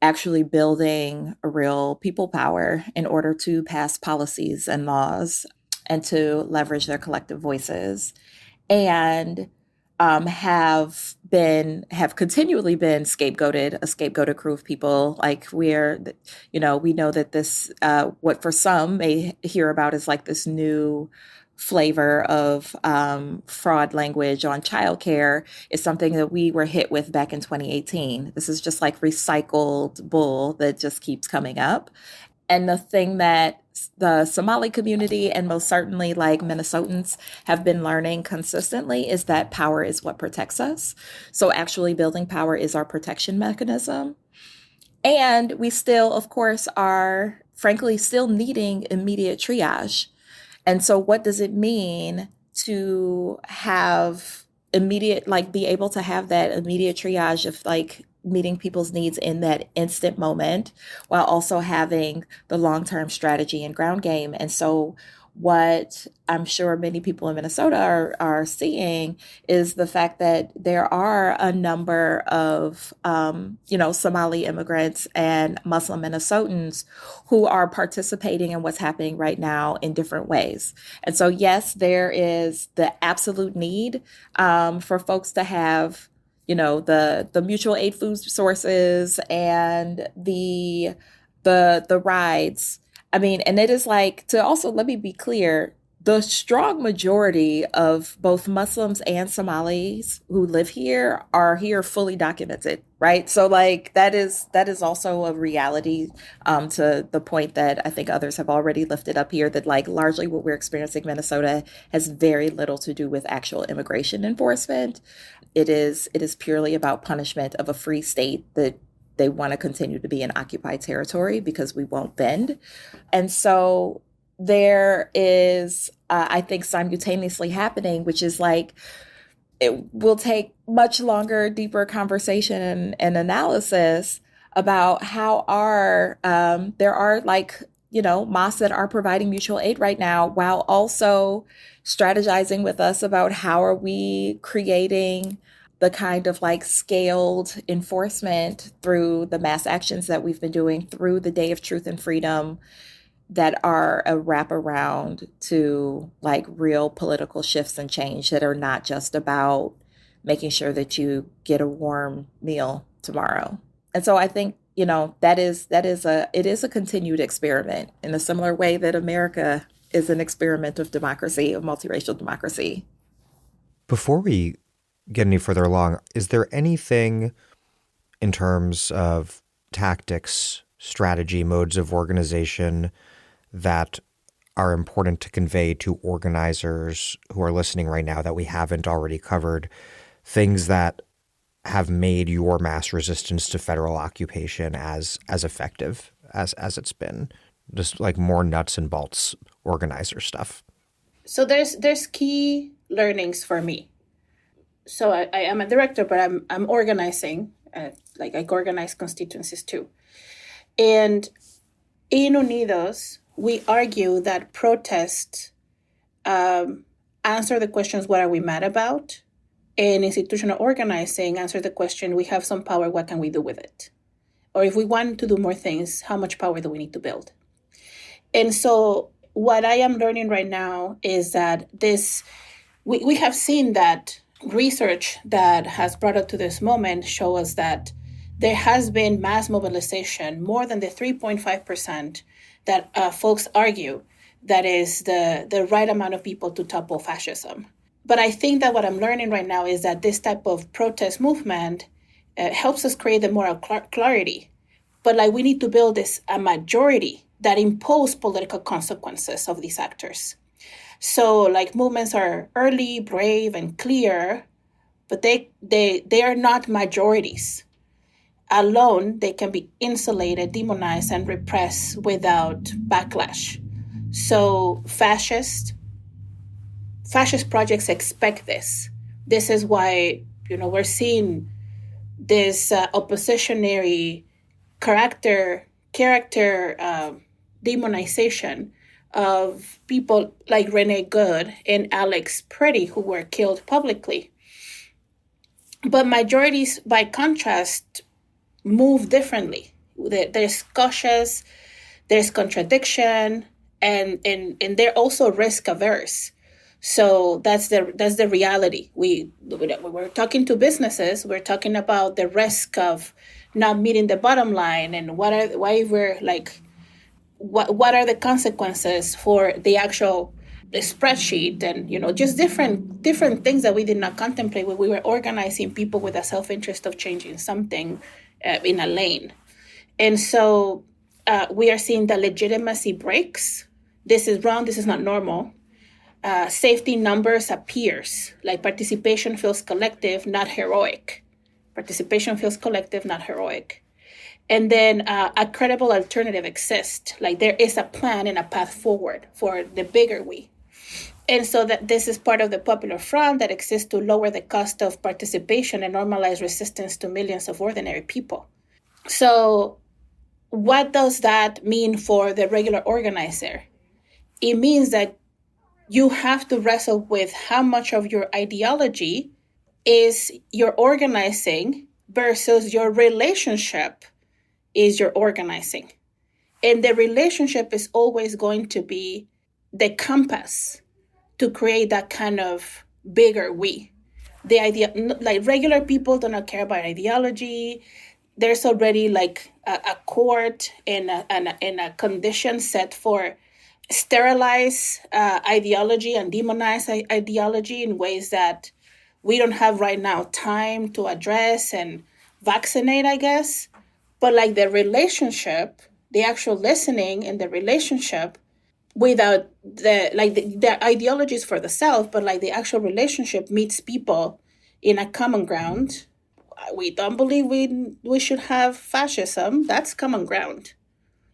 actually building a real people power in order to pass policies and laws and to leverage their collective voices, and have continually been a scapegoated crew of people. Like we know that this, what for some may hear about is like this new flavor of fraud language on childcare is something that we were hit with back in 2018. This is just like recycled bull that just keeps coming up. And the thing that the Somali community and most certainly like Minnesotans have been learning consistently is that power is what protects us. So actually building power is our protection mechanism. And we still, of course, are frankly still needing immediate triage. And so what does it mean to have be able to have that immediate triage of like meeting people's needs in that instant moment while also having the long-term strategy and ground game? And so what I'm sure many people in Minnesota are seeing is the fact that there are a number of, Somali immigrants and Muslim Minnesotans who are participating in what's happening right now in different ways. And so, yes, there is the absolute need for folks to have the mutual aid food sources and the rides. And it is like to also, let me be clear, the strong majority of both Muslims and Somalis who live here are here fully documented, right? So like that is also a reality to the point that I think others have already lifted up here, that like largely what we're experiencing in Minnesota has very little to do with actual immigration enforcement. It is purely about punishment of a free state that they want to continue to be in occupied territory because we won't bend. And so there is, I think, simultaneously happening, which is like, it will take much longer, deeper conversation and analysis about how there are mosques that are providing mutual aid right now, while also strategizing with us about how are we creating the kind of scaled enforcement through the mass actions that we've been doing through the Day of Truth and Freedom that are a wraparound to real political shifts and change that are not just about making sure that you get a warm meal tomorrow. And so I think, it is a continued experiment in a similar way that America is an experiment of democracy, of multiracial democracy. Before we get any further along, is there anything in terms of tactics, strategy, modes of organization that are important to convey to organizers who are listening right now that we haven't already covered? Things that have made your mass resistance to federal occupation as effective as it's been? Just more nuts and bolts organizer stuff. So there's key learnings for me. So I am a director, but I'm organizing. I organize constituencies too. And in Unidos, we argue that protests answer the questions, what are we mad about? And institutional organizing answer the question, we have some power, what can we do with it? Or if we want to do more things, how much power do we need to build? And so what I am learning right now is that we have seen that research that has brought us to this moment show us that there has been mass mobilization, more than the 3.5% that folks argue that is the right amount of people to topple fascism. But I think that what I'm learning right now is that this type of protest movement helps us create the moral clarity. But we need to build a majority that impose political consequences of these actors. So movements are early, brave, and clear, but they are not majorities. Alone, they can be insulated, demonized, and repressed without backlash. So fascist projects expect this. This is why, we're seeing this oppositionary character demonization of people like Renee Good and Alex Pretty, who were killed publicly. But majorities, by contrast, move differently. There's cautious, there's contradiction, and they're also risk averse. So that's the reality. We're talking to businesses. We're talking about the risk of not meeting the bottom line, and what are the consequences for the actual spreadsheet, and just different things that we did not contemplate when we were organizing people with a self-interest of changing something in a lane. And so we are seeing the legitimacy breaks. This is wrong. This is not normal. Safety numbers appears, participation feels collective, not heroic. Participation feels collective, not heroic. And then a credible alternative exists. There is a plan and a path forward for the bigger we. And so that this is part of the Popular Front that exists to lower the cost of participation and normalize resistance to millions of ordinary people. So what does that mean for the regular organizer? It means that you have to wrestle with how much of your ideology is your organizing versus your relationship is your organizing. And the relationship is always going to be the compass to create that kind of bigger we. The idea, regular people do not care about ideology. There's already a court and a condition set for sterilize ideology and demonize ideology in ways that we don't have right now time to address and vaccinate, I guess. But the relationship, the actual listening in the relationship without the ideologies for the self, but the actual relationship meets people in a common ground. We don't believe we should have fascism. That's common ground.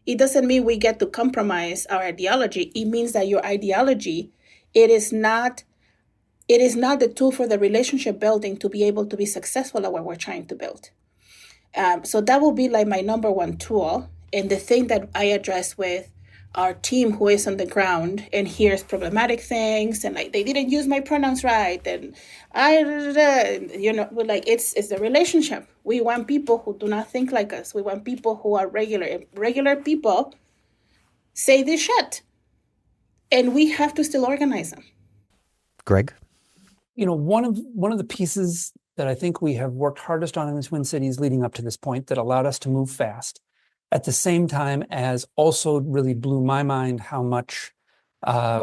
It doesn't mean we get to compromise our ideology. It means that your ideology, it is not the tool for the relationship building to be able to be successful at what we're trying to build. So that will be like my number one tool. And the thing that I address with our team who is on the ground and hears problematic things and like they didn't use my pronouns right and we're like it's the relationship. We want people who do not think like us. We want people who are regular. And regular people say this shit, and we have to still organize them. Greg? One of the pieces that I think we have worked hardest on in the Twin Cities leading up to this point that allowed us to move fast, at the same time as also really blew my mind how much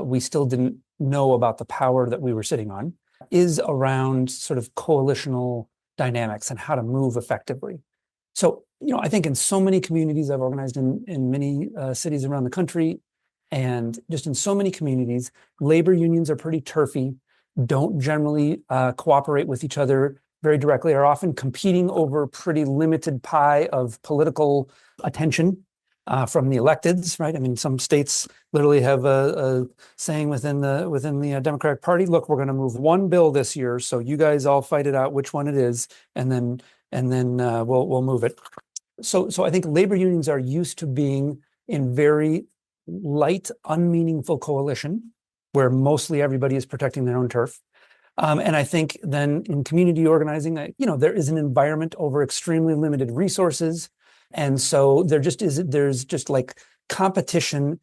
we still didn't know about the power that we were sitting on, is around sort of coalitional dynamics and how to move effectively. So, I think in so many communities I've organized in many cities around the country, and just in so many communities, labor unions are pretty turfy, don't generally cooperate with each other very directly, are often competing over a pretty limited pie of political attention from the electeds, right? I mean, some states literally have a saying within the Democratic Party, look, we're going to move one bill this year, so you guys all fight it out which one it is, and then we'll move it. So I think labor unions are used to being in very light, unmeaningful coalition, where mostly everybody is protecting their own turf. And I think then in community organizing, there is an environment over extremely limited resources. And so there's just like competition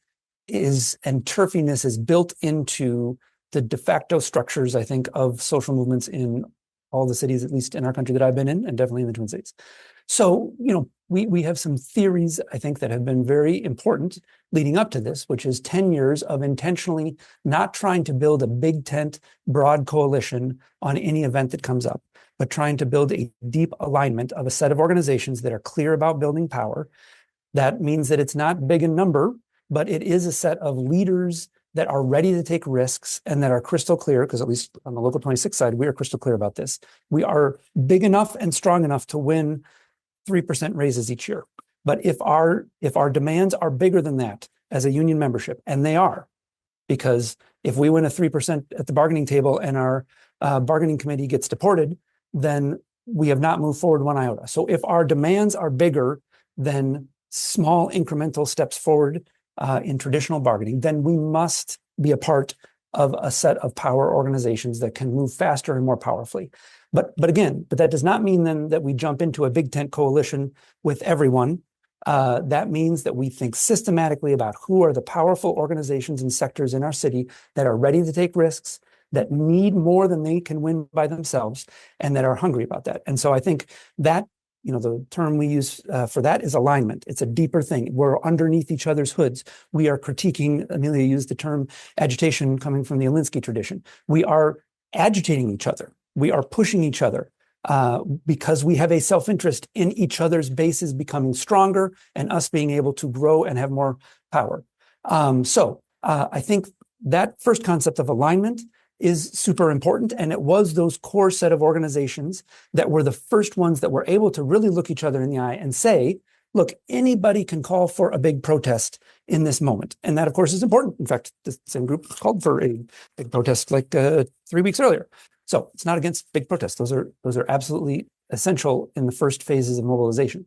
and turfiness is built into the de facto structures, I think, of social movements in all the cities, at least in our country that I've been in, and definitely in the Twin Cities. So, we have some theories, I think, that have been very important leading up to this, which is 10 years of intentionally not trying to build a big tent, broad coalition on any event that comes up, but trying to build a deep alignment of a set of organizations that are clear about building power. That means that it's not big in number, but it is a set of leaders that are ready to take risks and that are crystal clear, because at least on the Local 26 side, we are crystal clear about this. We are big enough and strong enough to win 3% raises each year. But if our demands are bigger than that as a union membership, and they are, because if we win a 3% at the bargaining table and our bargaining committee gets deported, then we have not moved forward one iota. So if our demands are bigger than small incremental steps forward in traditional bargaining, then we must be a part of a set of power organizations that can move faster and more powerfully. But that does not mean then that we jump into a big tent coalition with everyone. That means that we think systematically about who are the powerful organizations and sectors in our city that are ready to take risks, that need more than they can win by themselves, and that are hungry about that. And so I think that, the term we use for that is alignment. It's a deeper thing. We're underneath each other's hoods. We are critiquing, Emilia used the term agitation coming from the Alinsky tradition. We are agitating each other. We are pushing each other because we have a self-interest in each other's bases becoming stronger and us being able to grow and have more power. So I think that first concept of alignment is super important. And it was those core set of organizations that were the first ones that were able to really look each other in the eye and say, look, anybody can call for a big protest in this moment. And that, of course, is important. In fact, the same group called for a big protest like 3 weeks earlier. So it's not against big protests. Those are absolutely essential in the first phases of mobilization.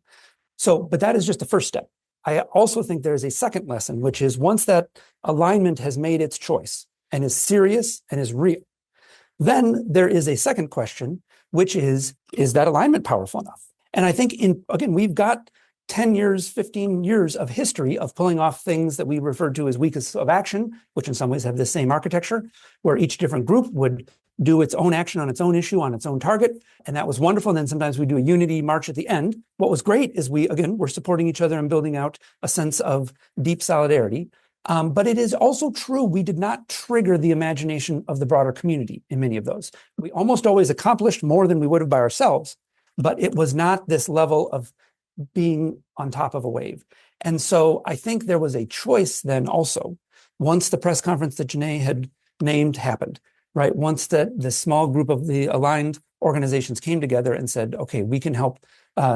So, but that is just the first step. I also think there is a second lesson, which is once that alignment has made its choice and is serious and is real, then there is a second question, which is that alignment powerful enough? And I think we've got 10 years, 15 years of history of pulling off things that we refer to as weeks of action, which in some ways have the same architecture, where each different group would do its own action on its own issue, on its own target. And that was wonderful. And then sometimes we do a unity march at the end. What was great is we're supporting each other and building out a sense of deep solidarity. But it is also true, we did not trigger the imagination of the broader community in many of those. We almost always accomplished more than we would have by ourselves, but it was not this level of being on top of a wave. And so I think there was a choice then also, once the press conference that JaNaé had named happened, right? Once the small group of the aligned organizations came together and said, okay, we can help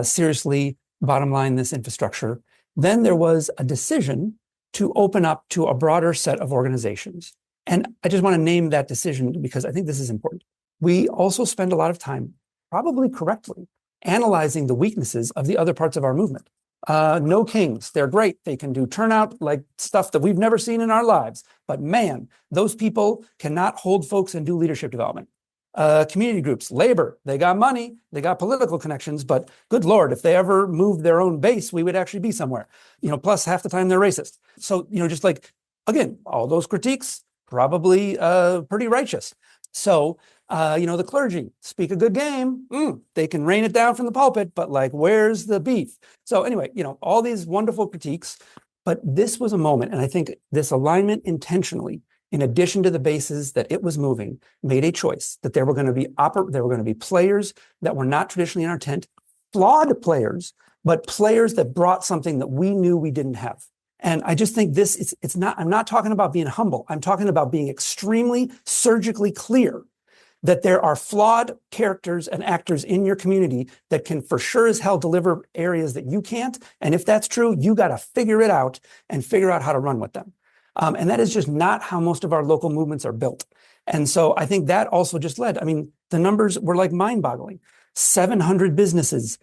seriously bottom line this infrastructure, then there was a decision to open up to a broader set of organizations. And I just want to name that decision because I think this is important. We also spend a lot of time, probably correctly, analyzing the weaknesses of the other parts of our movement. No kings, they're great. They can do turnout like stuff that we've never seen in our lives. But man, those people cannot hold folks and do leadership development. Community groups, labor, they got money, they got political connections, but good Lord, if they ever moved their own base, we would actually be somewhere. Plus half the time they're racist. So, just like, again, all those critiques, probably pretty righteous. So, the clergy speak a good game. They can rain it down from the pulpit, but like, where's the beef? So anyway, all these wonderful critiques, but this was a moment, and I think this alignment intentionally, in addition to the bases that it was moving, made a choice that there were going to be players that were not traditionally in our tent, flawed players, but players that brought something that we knew we didn't have. And I just think I'm not talking about being humble. I'm talking about being extremely surgically clear that there are flawed characters and actors in your community that can for sure as hell deliver areas that you can't. And if that's true, you got to figure it out and figure out how to run with them. And that is just not how most of our local movements are built. And so I think that also just led, the numbers were like mind-boggling. 700 businesses,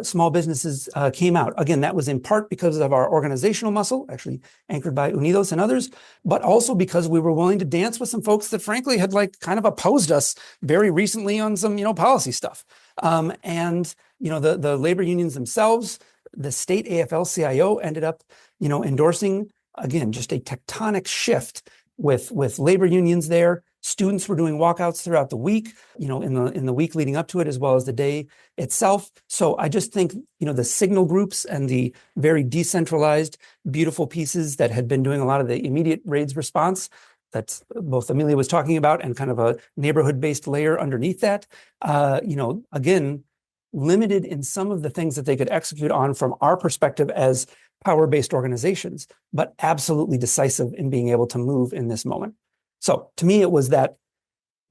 small businesses came out. Again, that was in part because of our organizational muscle, actually anchored by Unidos and others, but also because we were willing to dance with some folks that frankly had kind of opposed us very recently on some, policy stuff. And the labor unions themselves, the state AFL-CIO ended up, endorsing, again, just a tectonic shift with labor unions there. Students were doing walkouts throughout the week, in the week leading up to it, as well as the day itself. So I just think, the signal groups and the very decentralized, beautiful pieces that had been doing a lot of the immediate raids response, that's both Emilia was talking about, and kind of a neighborhood-based layer underneath that, again, limited in some of the things that they could execute on from our perspective as power-based organizations, but absolutely decisive in being able to move in this moment. So to me, it was that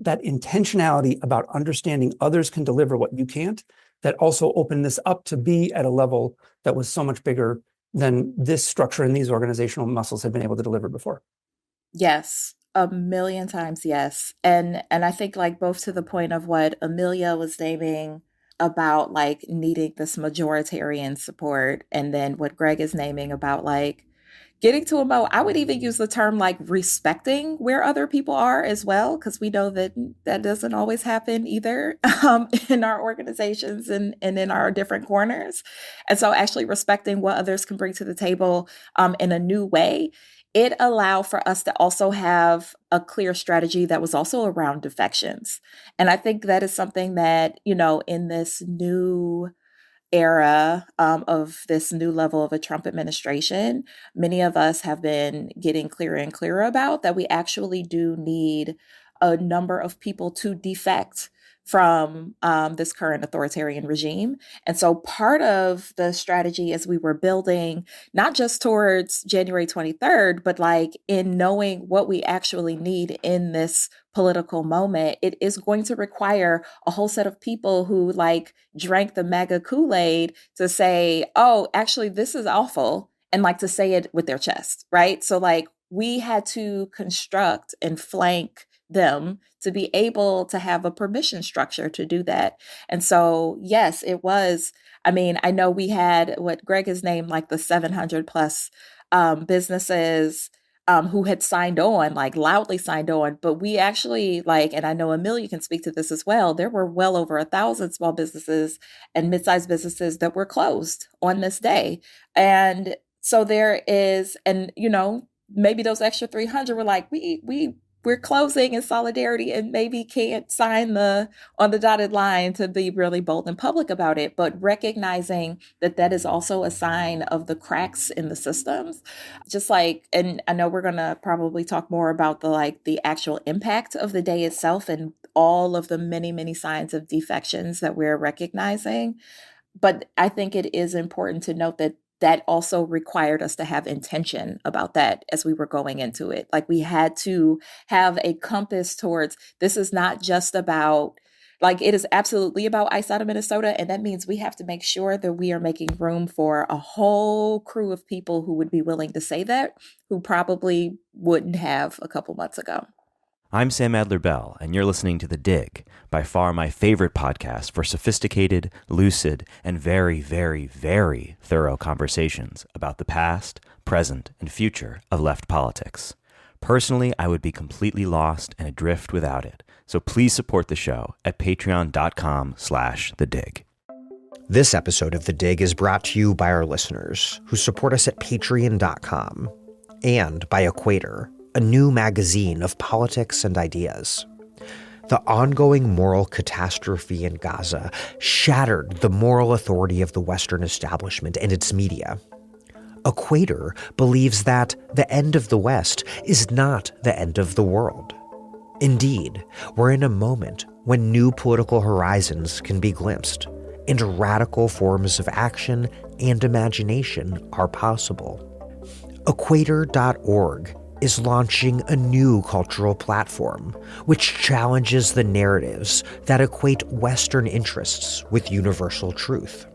intentionality about understanding others can deliver what you can't, that also opened this up to be at a level that was so much bigger than this structure and these organizational muscles had been able to deliver before. Yes, a million times yes. And I think both to the point of what Emilia was naming about needing this majoritarian support, and then what Greg is naming about getting to a mode. I would even use the term respecting where other people are as well, because we know that doesn't always happen either in our organizations and in our different corners. And so actually respecting what others can bring to the table in a new way, it allowed for us to also have a clear strategy that was also around defections. And I think that is something that, in this new era of this new level of a Trump administration, many of us have been getting clearer and clearer about, that we actually do need a number of people to defect from this current authoritarian regime. And so part of the strategy as we were building, not just towards January 23rd, but in knowing what we actually need in this political moment, it is going to require a whole set of people who drank the MAGA Kool-Aid to say, oh, actually, this is awful, and to say it with their chest, right? So we had to construct and flank them to be able to have a permission structure to do that. And so, yes, it was, I know we had what Greg has named the 700 plus businesses who had signed on, loudly signed on, but we actually and I know Emilia can speak to this as well, there were well over 1,000 small businesses and mid-sized businesses that were closed on this day. And so there is, and maybe those extra 300 were we're closing in solidarity and maybe can't sign on the dotted line to be really bold and public about it, but recognizing that is also a sign of the cracks in the systems. Just and I know we're going to probably talk more about the actual impact of the day itself and all of the many, many signs of defections that we're recognizing. But I think it is important to note that also required us to have intention about that as we were going into it. We had to have a compass towards, this is not just about, it is absolutely about ICE out of Minnesota. And that means we have to make sure that we are making room for a whole crew of people who would be willing to say that, who probably wouldn't have a couple months ago. I'm Sam Adler-Bell, and you're listening to The Dig, by far my favorite podcast for sophisticated, lucid, and very, very, very thorough conversations about the past, present, and future of left politics. Personally, I would be completely lost and adrift without it, so please support the show at patreon.com/thedig. This episode of The Dig is brought to you by our listeners who support us at patreon.com and by Equator, a new magazine of politics and ideas. The ongoing moral catastrophe in Gaza shattered the moral authority of the Western establishment and its media. Equator believes that the end of the West is not the end of the world. Indeed, we're in a moment when new political horizons can be glimpsed, and radical forms of action and imagination are possible. Equator.org is launching a new cultural platform which challenges the narratives that equate Western interests with universal truth.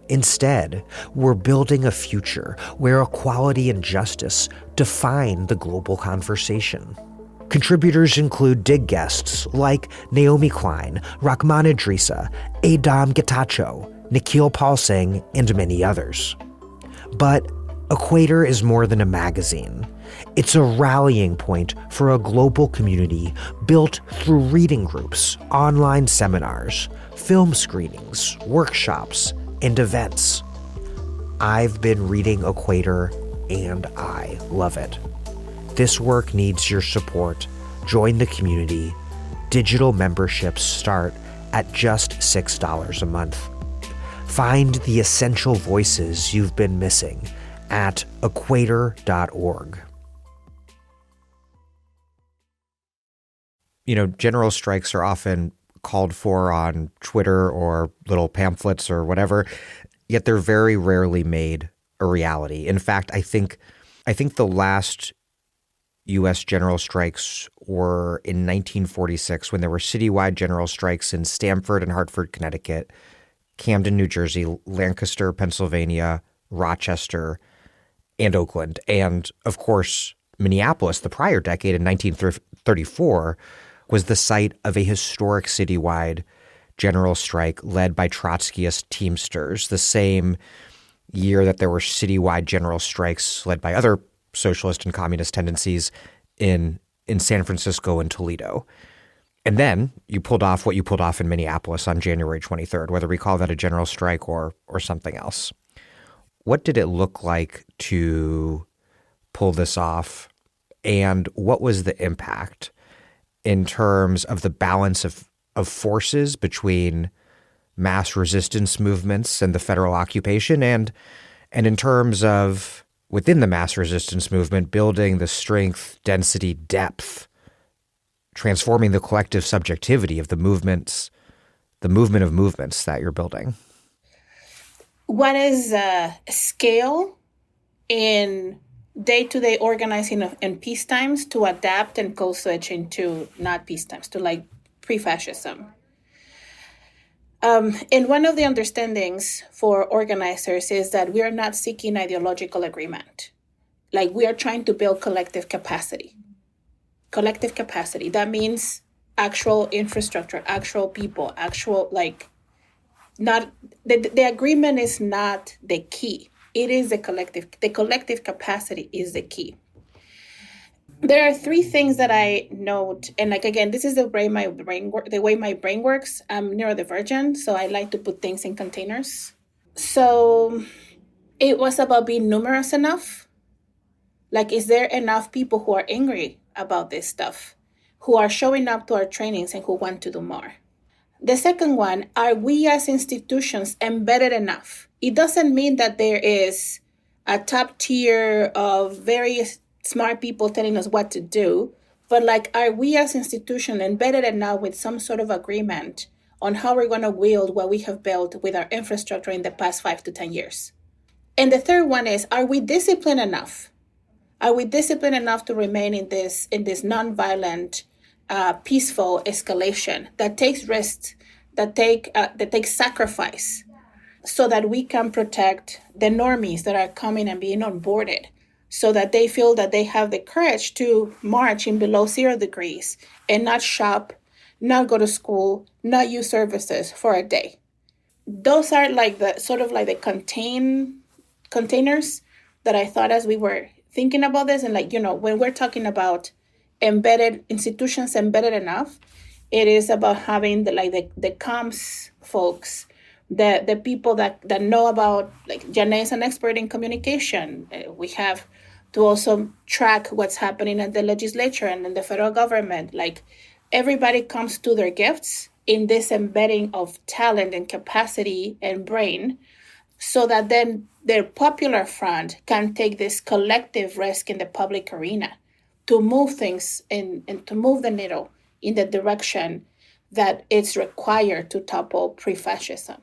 Instead, we're building a future where equality and justice define the global conversation. Contributors include Dig guests like Naomi Klein, Rahman Idrissa, Adam Getachew, Nikhil Palsing, and many others. But Equator is more than a magazine. It's a rallying point for a global community built through reading groups, online seminars, film screenings, workshops, and events. I've been reading Equator, and I love it. This work needs your support. Join the community. Digital memberships start at just $6 a month. Find the essential voices you've been missing at equator.org. You know, general strikes are often called for on Twitter or little pamphlets or whatever, yet they're very rarely made a reality. In fact, I think the last U.S. general strikes were in 1946 when there were citywide general strikes in Stamford and Hartford, Connecticut, Camden, New Jersey, Lancaster, Pennsylvania, Rochester, and Oakland. And, of course, Minneapolis, the prior decade in 1934, was the site of a historic citywide general strike led by Trotskyist Teamsters, the same year that there were citywide general strikes led by other socialist and communist tendencies in San Francisco and Toledo. And then you pulled off what you pulled off in Minneapolis on January 23rd, whether we call that a general strike or something else. What did it look like to pull this off, and what was the impact in terms of the balance of forces between mass resistance movements and the federal occupation, and in terms of, within the mass resistance movement, building the strength, density, depth, transforming the collective subjectivity of the movement of movements that you're building? What is scale in day-to-day organizing in peacetimes to adapt and code switch into not peacetimes, to like pre-fascism? And one of the understandings for organizers is that we are not seeking ideological agreement. Like, we are trying to build collective capacity. Collective capacity. That means actual infrastructure, actual people, actual, like, not, the agreement is not the key. It is the collective capacity is the key. There are three things that I note, and like, again, this is the way my brain works. I'm neurodivergent, so I like to put things in containers. So it was about being numerous enough. Like, is there enough people who are angry about this stuff, who are showing up to our trainings and who want to do more? The second one, are we as institutions embedded enough? It doesn't mean that there is a top tier of very smart people telling us what to do, but like, are we as institutions embedded enough with some sort of agreement on how we're going to wield what we have built with our infrastructure in the past 5 to 10 years? And the third one is, are we disciplined enough? Are we disciplined enough to remain in this nonviolent, peaceful escalation that takes risks, that takes sacrifice, so that we can protect the normies that are coming and being onboarded, so that they feel that they have the courage to march in below 0 degrees and not shop, not go to school, not use services for a day. Those are like the sort of like the containers that I thought as we were thinking about this. And like, when we're talking about embedded institutions, embedded enough, it is about having the comms folks, the people that know about, like JaNaé is an expert in communication. We have to also track what's happening at the legislature and in the federal government. Like, everybody comes to their gifts in this embedding of talent and capacity and brain, so that then their popular front can take this collective risk in the public arena to move things and to move the needle in the direction that it's required to topple pre-fascism.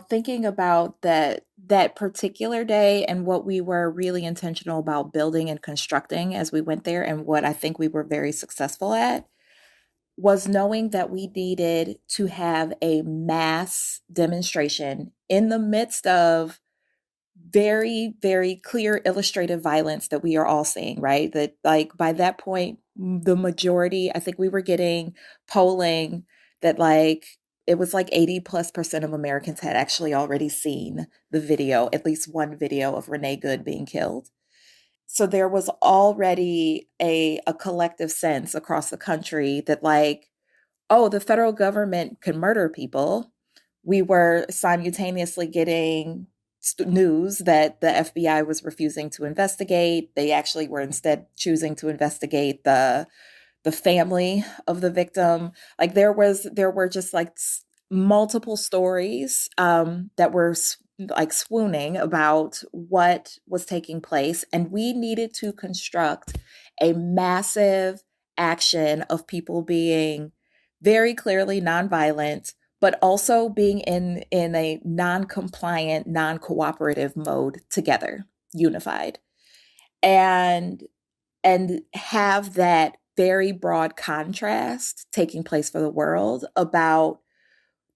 Thinking about that particular day and what we were really intentional about building and constructing as we went there, and what I think we were very successful at, was knowing that we needed to have a mass demonstration in the midst of very, very clear illustrative violence that we are all seeing, right? That, like, by that point, the majority, I think we were getting polling that like it was like 80+% of Americans had actually already seen the video, at least one video of Renee Good being killed. So there was already a collective sense across the country that like, oh, the federal government can murder people. We were simultaneously getting news that the FBI was refusing to investigate. They actually were instead choosing to investigate the family of the victim. Like there were just like multiple stories that were like swooning about what was taking place. And we needed to construct a massive action of people being very clearly nonviolent, but also being in a non-compliant, non-cooperative mode together, unified. And have that very broad contrast taking place for the world about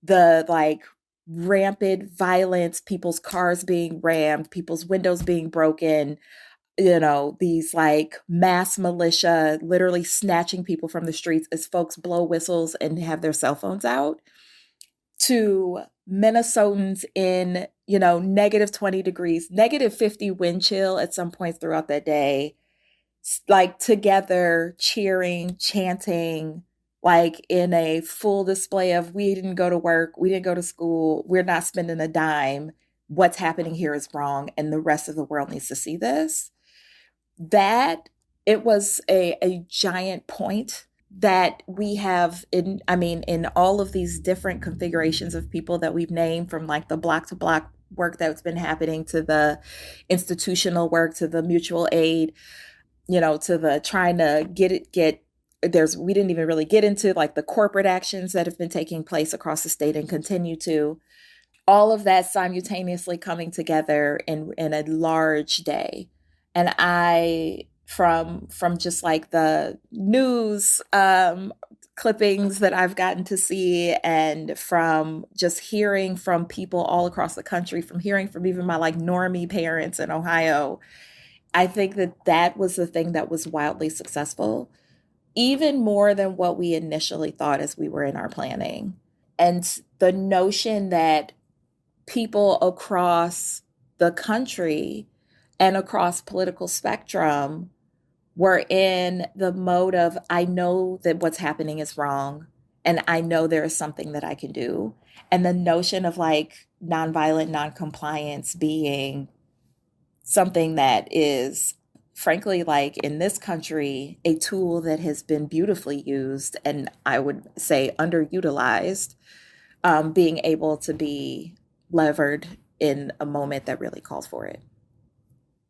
the like rampant violence, people's cars being rammed, people's windows being broken, these like mass militia literally snatching people from the streets as folks blow whistles and have their cell phones out, to Minnesotans in, negative 20 degrees, negative 50 wind chill at some points throughout that day, like together cheering, chanting, like in a full display of, we didn't go to work, we didn't go to school, we're not spending a dime, what's happening here is wrong, and the rest of the world needs to see this. That it was a giant point that we have in all of these different configurations of people that we've named, from like the block to block work that's been happening, to the institutional work, to the mutual aid, to the trying to we didn't even really get into like the corporate actions that have been taking place across the state and continue to, all of that simultaneously coming together in a large day. And I, from just like the news clippings that I've gotten to see, and from just hearing from people all across the country, from hearing from even my like normie parents in Ohio, I think that was the thing that was wildly successful, even more than what we initially thought as we were in our planning. And the notion that people across the country and across political spectrum were in the mode of, I know that what's happening is wrong, and I know there is something that I can do. And the notion of like nonviolent noncompliance being something that is, frankly, like in this country, a tool that has been beautifully used, and I would say underutilized, being able to be levered in a moment that really calls for it.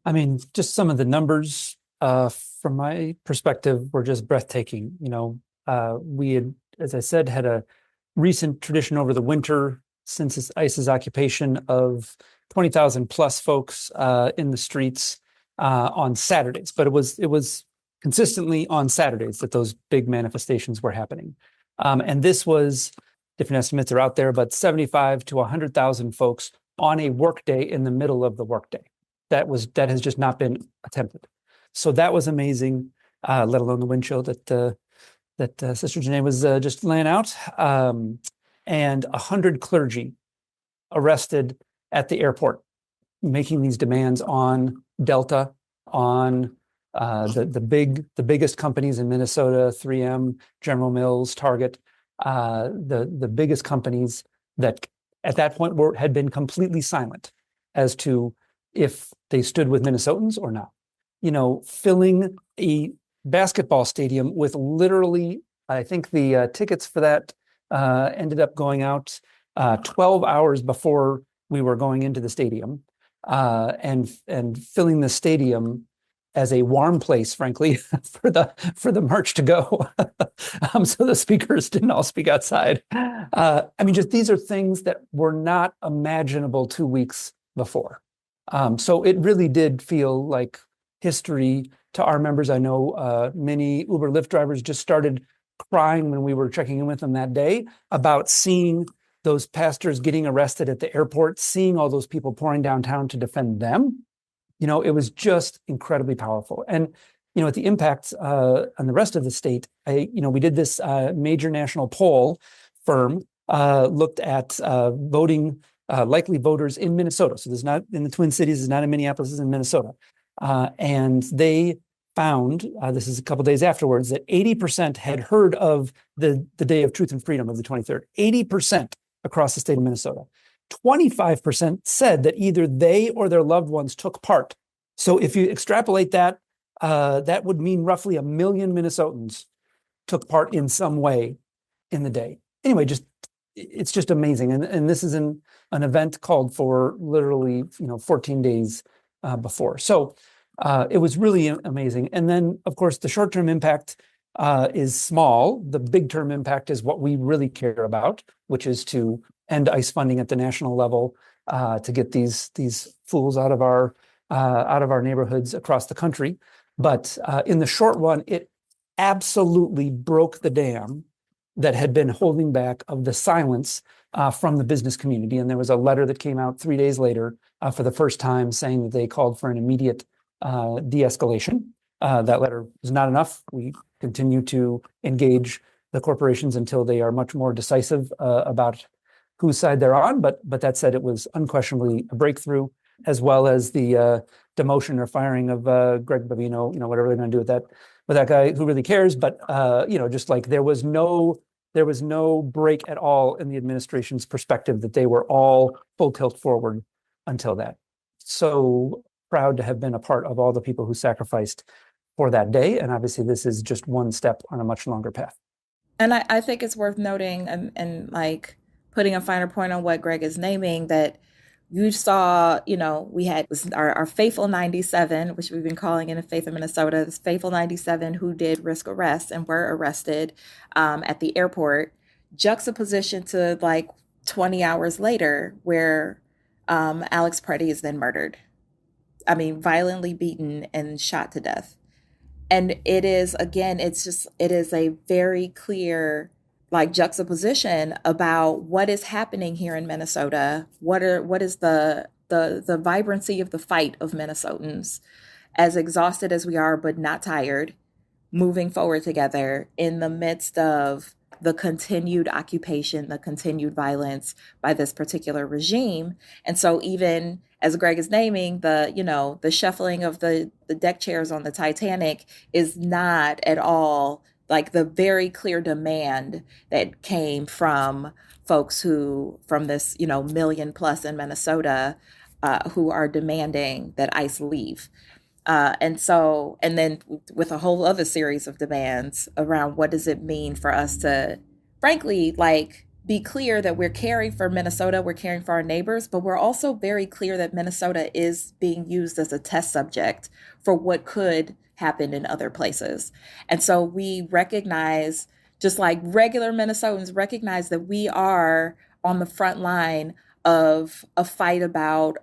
I mean, just some of the numbers from my perspective were just breathtaking. We had, as I said, had a recent tradition over the winter since ICE's occupation of 20,000 plus folks in the streets on Saturdays, but it was consistently on Saturdays that those big manifestations were happening. And this was, different estimates are out there, but 75 to 100,000 folks on a workday in the middle of the workday. that has just not been attempted. So that was amazing, let alone the wind chill that Sister JaNaé was just laying out. And 100 clergy arrested at the airport, making these demands on Delta, on the biggest companies in Minnesota, 3M, General Mills, Target, the biggest companies that at that point had been completely silent as to if they stood with Minnesotans or not. Filling a basketball stadium with literally, I think the tickets for that ended up going out 12 hours before we were going into the stadium, and filling the stadium as a warm place, frankly, for the march to go. So the speakers didn't all speak outside. Just these are things that were not imaginable 2 weeks before. So it really did feel like history to our members. I know many Uber Lyft drivers just started crying when we were checking in with them that day about seeing those pastors getting arrested at the airport, seeing all those people pouring downtown to defend them. It was just incredibly powerful. And, at the impact on the rest of the state, we did this major national poll firm, looked at voting, likely voters in Minnesota. So this is not in the Twin Cities, this is not in Minneapolis, this is in Minnesota. And they found, this is a couple days afterwards, that 80% had heard of the Day of Truth and Freedom of the 23rd. 80% across the state of Minnesota. 25% said that either they or their loved ones took part. So if you extrapolate that, that would mean roughly 1 million Minnesotans took part in some way in the day. Anyway, it's just amazing. And this is an event called for literally 14 days before. So it was really amazing. And then, of course, the short-term impact is small. The big-term impact is what we really care about, which is to end ICE funding at the national level, to get these fools out of our neighborhoods across the country. But in the short run, it absolutely broke the dam that had been holding back of the silence from the business community. And there was a letter that came out 3 days later for the first time saying that they called for an immediate de-escalation. That letter was not enough. We continue to engage the corporations until they are much more decisive about whose side they're on. But that said, it was unquestionably a breakthrough, as well as the demotion or firing of Greg Bavino, whatever they're going to do with that guy, who really cares. But just like there was no break at all in the administration's perspective, that they were all full tilt forward until that. So proud to have been a part of all the people who sacrificed for that day. And obviously this is just one step on a much longer path. And I think it's worth noting and like putting a finer point on what Greg is naming, that you saw, we had our faithful 97, which we've been calling in the Faith of Minnesota, this faithful 97 who did risk arrest and were arrested at the airport, juxtaposition to like 20 hours later where Alex Preddy is then murdered. Violently beaten and shot to death. And it is, again, it is a very clear juxtaposition about what is happening here in Minnesota. What is the vibrancy of the fight of Minnesotans, as exhausted as we are, but not tired, moving forward together in the midst of the continued occupation, the continued violence by this particular regime. And so even as Greg is naming, the shuffling of the deck chairs on the Titanic is not at all like the very clear demand that came from folks from this, million plus in Minnesota, who are demanding that ICE leave. And then with a whole other series of demands around what does it mean for us to, frankly, be clear that we're caring for Minnesota, we're caring for our neighbors, but we're also very clear that Minnesota is being used as a test subject for what could happen in other places. And so we recognize, just like regular Minnesotans recognize, that we are on the front line of a fight about,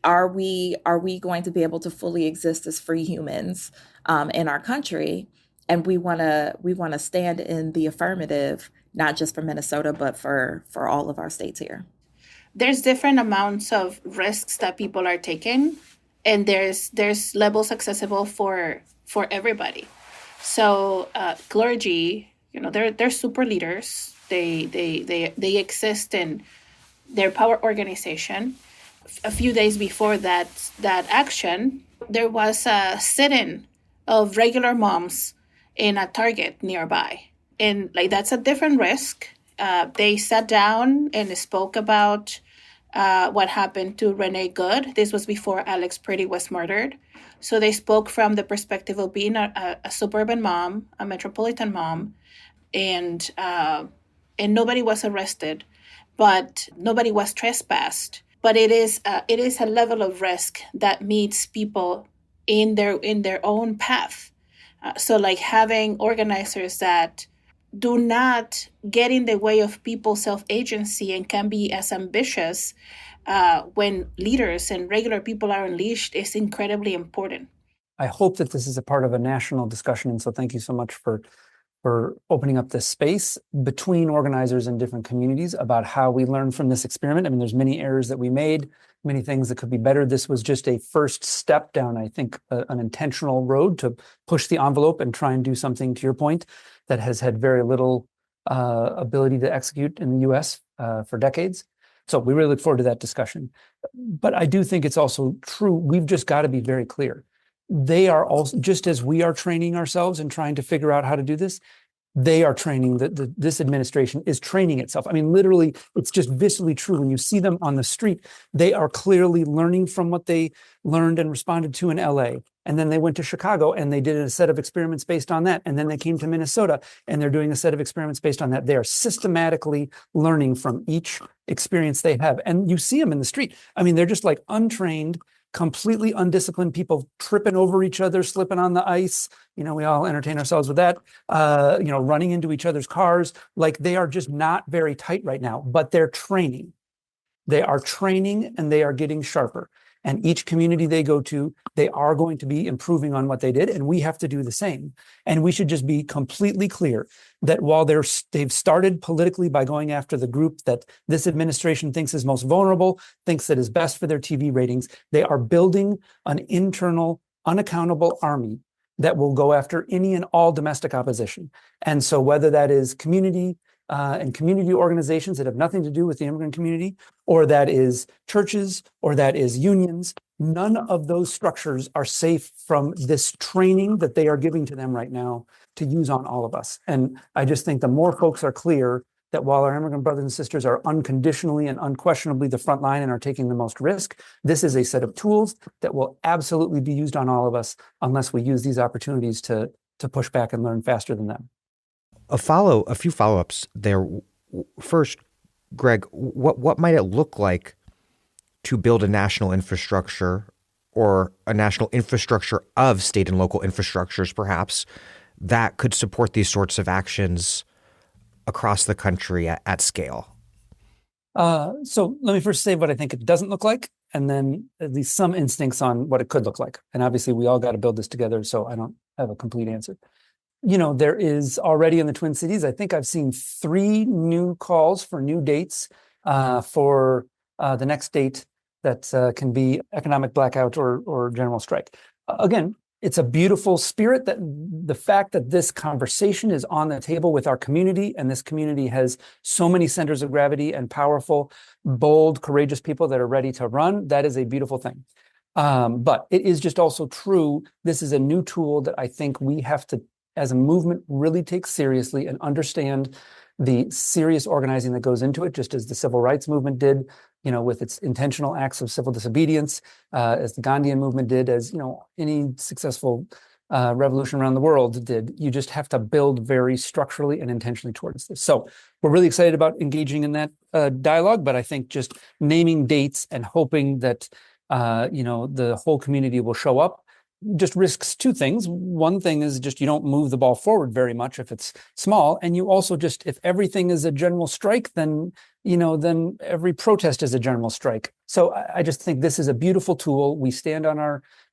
are we going to be able to fully exist as free humans in our country? And we want to stand in the affirmative, not just for Minnesota, but for all of our states here. There's different amounts of risks that people are taking. and there's levels accessible for everybody. So clergy, they're super leaders. They exist in their power organization. A few days before that action, there was a sit-in of regular moms in a Target nearby, and that's a different risk. They sat down and spoke about what happened to Renee Good. This was before Alex Pretty was murdered. So they spoke from the perspective of being a suburban mom, a metropolitan mom, and nobody was arrested, but nobody was trespassed. But it is a level of risk that meets people in their own path. So having organizers that do not get in the way of people's self-agency and can be as ambitious when leaders and regular people are unleashed is incredibly important. I hope that this is a part of a national discussion, and so thank you so much for opening up this space between organizers in different communities about how we learn from this experiment. I mean, there's many errors that we made, many things that could be better. This was just a first step down, I think, an intentional road to push the envelope and try and do something, to your point, that has had very little ability to execute in the US for decades. So we really look forward to that discussion. But I do think it's also true, we've just got to be very clear. They are also, just as we are training ourselves and trying to figure out how to do this, they are training, this administration is training itself. I mean, literally, it's just viscerally true. When you see them on the street, they are clearly learning from what they learned and responded to in LA. And then they went to Chicago and they did a set of experiments based on that. And then they came to Minnesota and they're doing a set of experiments based on that. They are systematically learning from each experience they have. And you see them in the street. I mean, they're just like untrained, completely undisciplined people tripping over each other, slipping on the ice. We all entertain ourselves with that, running into each other's cars. Like, they are just not very tight right now, but they're training. They are training and they are getting sharper. And each community they go to, they are going to be improving on what they did. And we have to do the same. And we should just be completely clear that while they've started politically by going after the group that this administration thinks is most vulnerable, thinks that is best for their TV ratings, they are building an internal, unaccountable army that will go after any and all domestic opposition. And so whether that is community and community organizations that have nothing to do with the immigrant community, or that is churches, or that is unions, none of those structures are safe from this training that they are giving to them right now to use on all of us. And I just think the more folks are clear that while our immigrant brothers and sisters are unconditionally and unquestionably the front line and are taking the most risk, this is a set of tools that will absolutely be used on all of us unless we use these opportunities to push back and learn faster than them. A few follow-ups there. First, Greg, what might it look like to build a national infrastructure, or a national infrastructure of state and local infrastructures, perhaps, that could support these sorts of actions across the country at scale? So let me first say what I think it doesn't look like, and then at least some instincts on what it could look like. And obviously, we all got to build this together, so I don't have a complete answer. There is already in the Twin Cities, I think I've seen 3 new calls for new dates for the next date that can be economic blackout or general strike. Again, it's a beautiful spirit, that the fact that this conversation is on the table with our community, and this community has so many centers of gravity and powerful, bold, courageous people that are ready to run. That is a beautiful thing. But it is just also true, this is a new tool that I think we have to, as a movement, really take seriously and understand the serious organizing that goes into it, just as the civil rights movement did, with its intentional acts of civil disobedience, as the Gandhian movement did, as, any successful revolution around the world did. You just have to build very structurally and intentionally towards this. So we're really excited about engaging in that dialogue, but I think just naming dates and hoping that, the whole community will show up just risks 2 things. One thing is just you don't move the ball forward very much if it's small. And you also just, if everything is a general strike, then, then every protest is a general strike. So I just think this is a beautiful tool. We stand on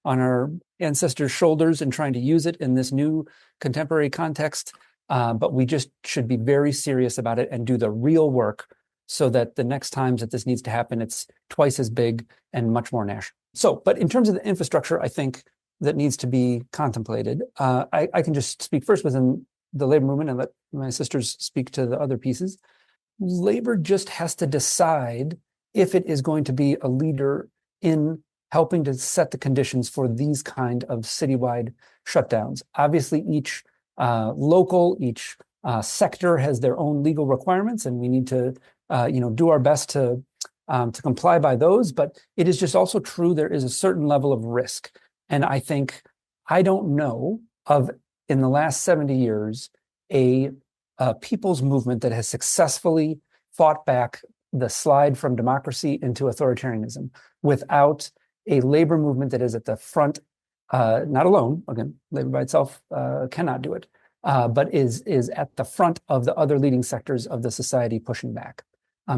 our ancestors' shoulders and trying to use it in this new contemporary context. But we just should be very serious about it and do the real work so that the next times that this needs to happen, it's twice as big and much more national. But in terms of the infrastructure, I think that needs to be contemplated. I can just speak first within the labor movement and let my sisters speak to the other pieces. Labor just has to decide if it is going to be a leader in helping to set the conditions for these kind of citywide shutdowns. Obviously, each each sector has their own legal requirements, and we need to do our best to comply by those. But it is just also true there is a certain level of risk. And I don't know of, in the last 70 years, a people's movement that has successfully fought back the slide from democracy into authoritarianism without a labor movement that is at the front, not alone, again, labor by itself cannot do it, but is at the front of the other leading sectors of the society pushing back,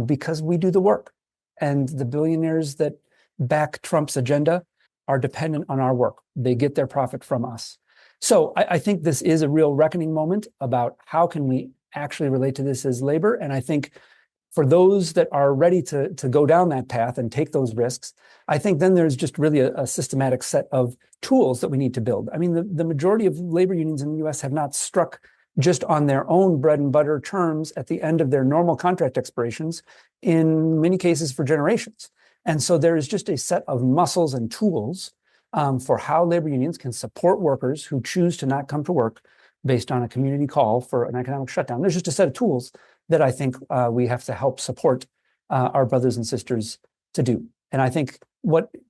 because we do the work. And the billionaires that back Trump's agenda are dependent on our work. They get their profit from us. So I think this is a real reckoning moment about how can we actually relate to this as labor. And I think for those that are ready to go down that path and take those risks, I think then there's just really a systematic set of tools that we need to build. I mean, the majority of labor unions in the US have not struck just on their own bread and butter terms at the end of their normal contract expirations, in many cases for generations. And so there is just a set of muscles and tools for how labor unions can support workers who choose to not come to work based on a community call for an economic shutdown. There's just a set of tools that I think we have to help support our brothers and sisters to do. And I think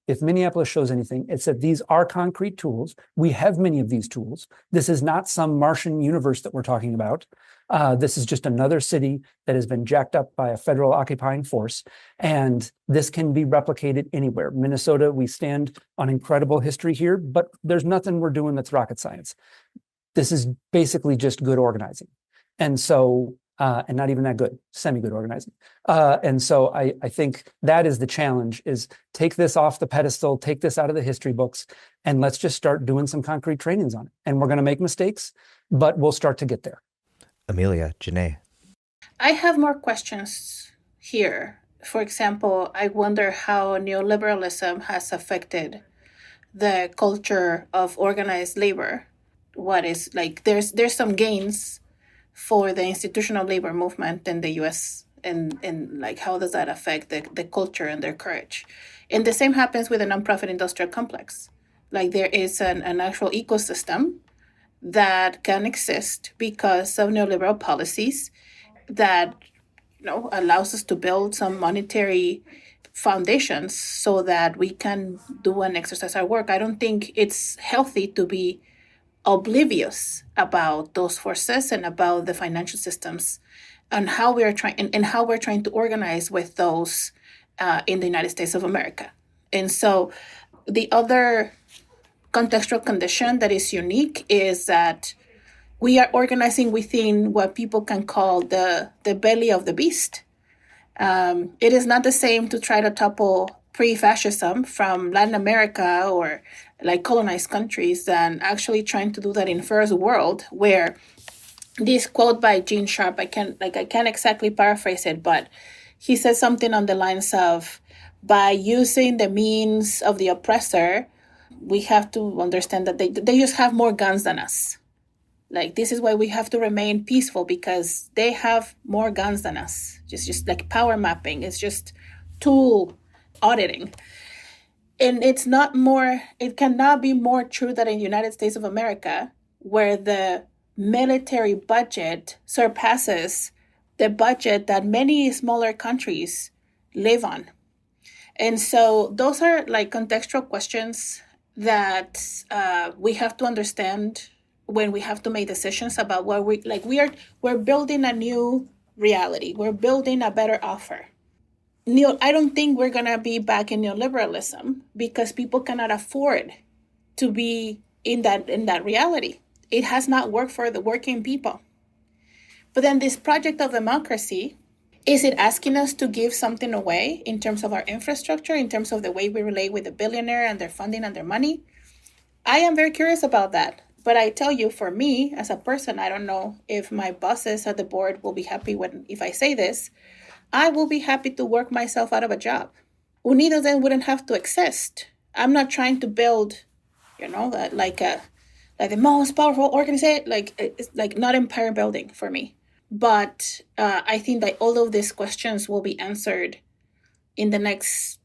if Minneapolis shows anything, it's that these are concrete tools. We have many of these tools. This is not some Martian universe that we're talking about. This is just another city that has been jacked up by a federal occupying force. And this can be replicated anywhere. Minnesota, we stand on incredible history here, but there's nothing we're doing that's rocket science. This is basically just good organizing. And so, and not even that good, semi-good organizing. And so I think that is the challenge, is take this off the pedestal, take this out of the history books, and let's just start doing some concrete trainings on it. And we're going to make mistakes, but we'll start to get there. Emilia, JaNaé. I have more questions here. For example, I wonder how neoliberalism has affected the culture of organized labor. What is there's some gains for the institutional labor movement in the US, and how does that affect the culture and their courage? And the same happens with the nonprofit industrial complex. There is an actual ecosystem that can exist because of neoliberal policies that allows us to build some monetary foundations so that we can do and exercise our work. I don't think it's healthy to be oblivious about those forces and about the financial systems and how we're trying to organize with those in the United States of America. And so the other contextual condition that is unique is that we are organizing within what people can call the belly of the beast. It is not the same to try to topple pre-fascism from Latin America or colonized countries than actually trying to do that in first world, where this quote by Gene Sharp, I can't exactly paraphrase it, but he says something on the lines of, by using the means of the oppressor, we have to understand that they just have more guns than us. This is why we have to remain peaceful, because they have more guns than us. Just power mapping. It's just tool auditing. And it cannot be more true that in the United States of America, where the military budget surpasses the budget that many smaller countries live on. And so those are contextual questions that we have to understand when we have to make decisions about what we're building a new reality. We're building a better offer. I don't think we're going to be back in neoliberalism because people cannot afford to be in that reality. It has not worked for the working people. But then this project of democracy, is it asking us to give something away in terms of our infrastructure, in terms of the way we relate with the billionaire and their funding and their money? I am very curious about that. But I tell you, for me, as a person, I don't know if my bosses at the board will be happy if I say this. I will be happy to work myself out of a job. Unidos then wouldn't have to exist I'm not trying to build, like the most powerful organization, it's like not empire building for me. But I think that all of these questions will be answered in the next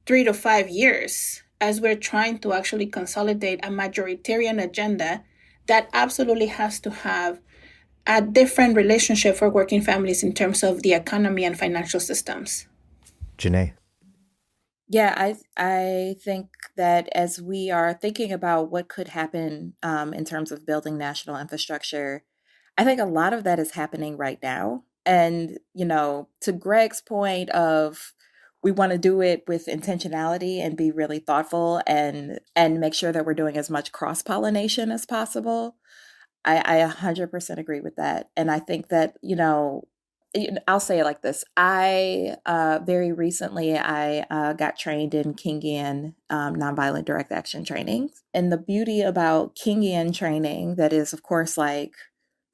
3 to 5 years as we're trying to actually consolidate a majoritarian agenda that absolutely has to have a different relationship for working families in terms of the economy and financial systems. JaNaé. Yeah, I think that as we are thinking about what could happen in terms of building national infrastructure, I think a lot of that is happening right now. And, to Greg's point of we want to do it with intentionality and be really thoughtful and make sure that we're doing as much cross-pollination as possible. I 100% agree with that. And I think that, I'll say it like this. I very recently, I got trained in Kingian nonviolent direct action training. And the beauty about Kingian training that is, of course, like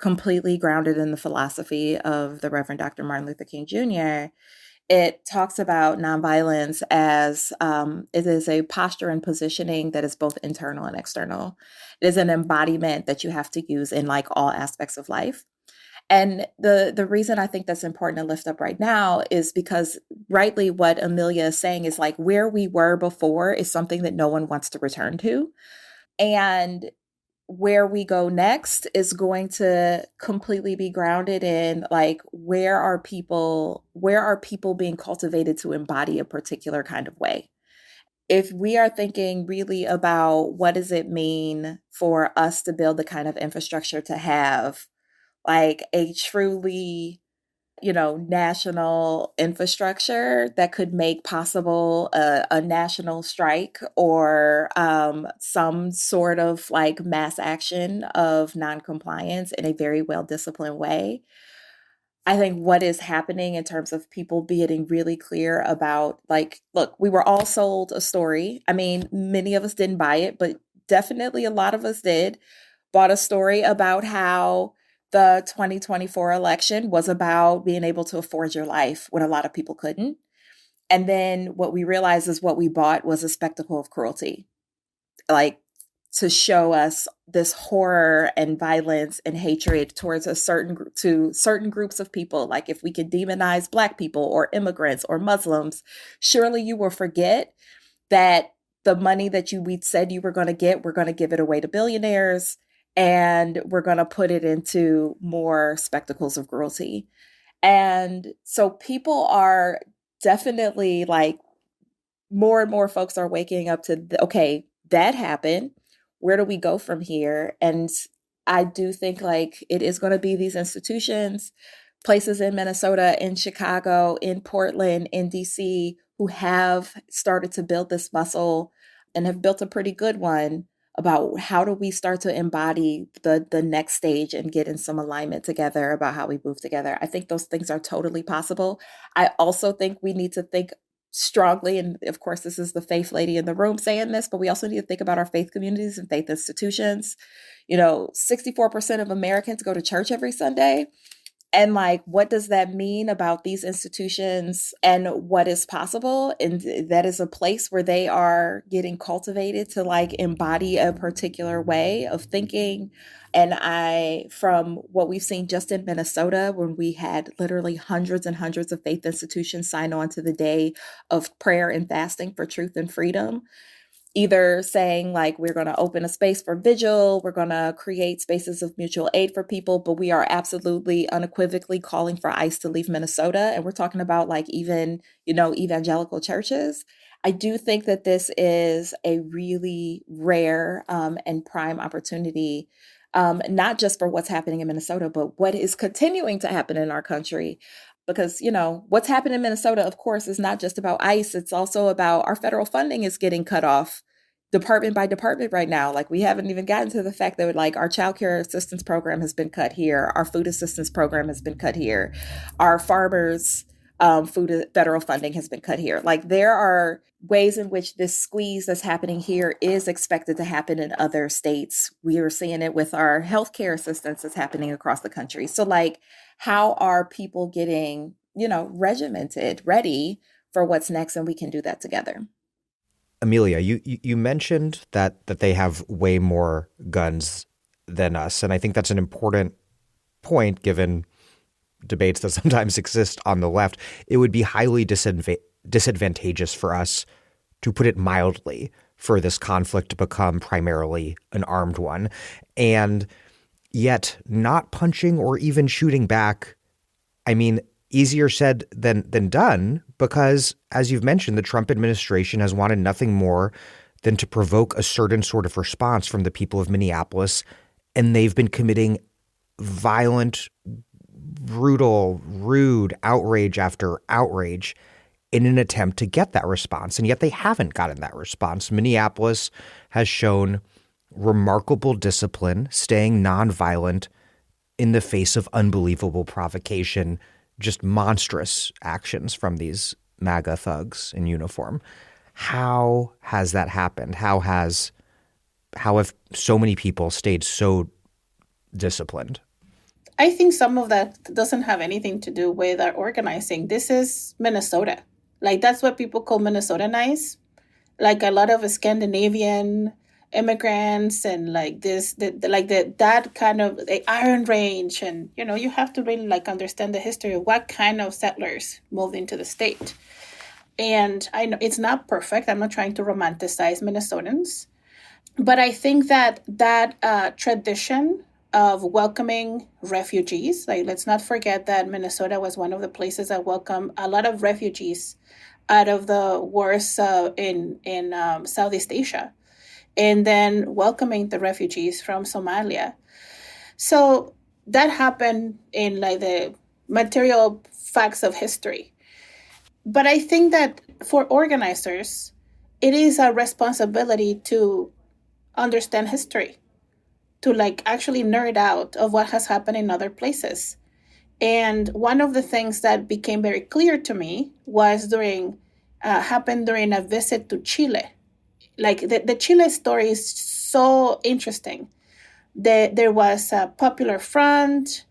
completely grounded in the philosophy of the Reverend Dr. Martin Luther King Jr., it talks about nonviolence as it is a posture and positioning that is both internal and external. It is an embodiment that you have to use in like all aspects of life. And the reason I think that's important to lift up right now is because rightly what Emilia is saying is like where we were before is something that no one wants to return to. And where we go next is going to completely be grounded in like where are people being cultivated to embody a particular kind of way. If we are thinking really about what does it mean for us to build the kind of infrastructure to have like a truly national infrastructure that could make possible a national strike or some sort of like mass action of noncompliance in a very well-disciplined way. I think what is happening in terms of people being really clear about like, look, we were all sold a story. I mean, many of us didn't buy it, but definitely a lot of us bought a story about how the 2024 election was about being able to afford your life when a lot of people couldn't. And then what we realized is what we bought was a spectacle of cruelty, like to show us this horror and violence and hatred towards certain groups of people. Like if we could demonize Black people or immigrants or Muslims, surely you will forget that the money that we said you were going to get, we're going to give it away to billionaires. And we're going to put it into more spectacles of cruelty. And so people are definitely like more and more folks are waking up to, okay, that happened. Where do we go from here? And I do think like it is going to be these institutions, places in Minnesota, in Chicago, in Portland, in DC, who have started to build this muscle and have built a pretty good one about how do we start to embody the next stage and get in some alignment together about how we move together. I think those things are totally possible. I also think we need to think strongly, and of course this is the faith lady in the room saying this, but we also need to think about our faith communities and faith institutions. 64% of Americans go to church every Sunday. And like, what does that mean about these institutions and what is possible? And that is a place where they are getting cultivated to like embody a particular way of thinking. And from what we've seen just in Minnesota, when we had literally hundreds and hundreds of faith institutions sign on to the day of prayer and fasting for truth and freedom, either saying like, we're going to open a space for vigil, we're going to create spaces of mutual aid for people, but we are absolutely unequivocally calling for ICE to leave Minnesota. And we're talking about like even, evangelical churches. I do think that this is a really rare and prime opportunity, not just for what's happening in Minnesota, but what is continuing to happen in our country. Because, what's happened in Minnesota, of course, is not just about ICE. It's also about our federal funding is getting cut off department by department right now. Like we haven't even gotten to the fact that like our child care assistance program has been cut here. Our food assistance program has been cut here. Our farmers federal funding has been cut here. Like there are ways in which this squeeze that's happening here is expected to happen in other states. We are seeing it with our healthcare assistance that's happening across the country. So like, how are people getting, regimented, ready for what's next? And we can do that together. Emilia, you mentioned that they have way more guns than us, and I think that's an important point given debates that sometimes exist on the left. It would be highly disadvantageous for us, to put it mildly, for this conflict to become primarily an armed one. And yet not punching or even shooting back, I mean, easier said than done, because, as you've mentioned, the Trump administration has wanted nothing more than to provoke a certain sort of response from the people of Minneapolis, and they've been committing violent, brutal, rude outrage after outrage in an attempt to get that response. And yet they haven't gotten that response. Minneapolis has shown remarkable discipline, staying nonviolent in the face of unbelievable provocation, just monstrous actions from these MAGA thugs in uniform. How has that happened? How have so many people stayed so disciplined? I think some of that doesn't have anything to do with our organizing. This is Minnesota. Like, that's what people call Minnesota nice. Like, a lot of Scandinavian immigrants and like that kind of the Iron Range. And, you know, you have to really like understand the history of what kind of settlers moved into the state. And I know it's not perfect. I'm not trying to romanticize Minnesotans. But I think that tradition of welcoming refugees, like, let's not forget that Minnesota was one of the places that welcomed a lot of refugees out of the wars in Southeast Asia, and then welcoming the refugees from Somalia. So that happened in like the material facts of history. But I think that for organizers, it is a responsibility to understand history, to like actually nerd out of what has happened in other places. And one of the things that became very clear to me was happened during a visit to Chile. Like the Chile story is so interesting. There was a Popular Front.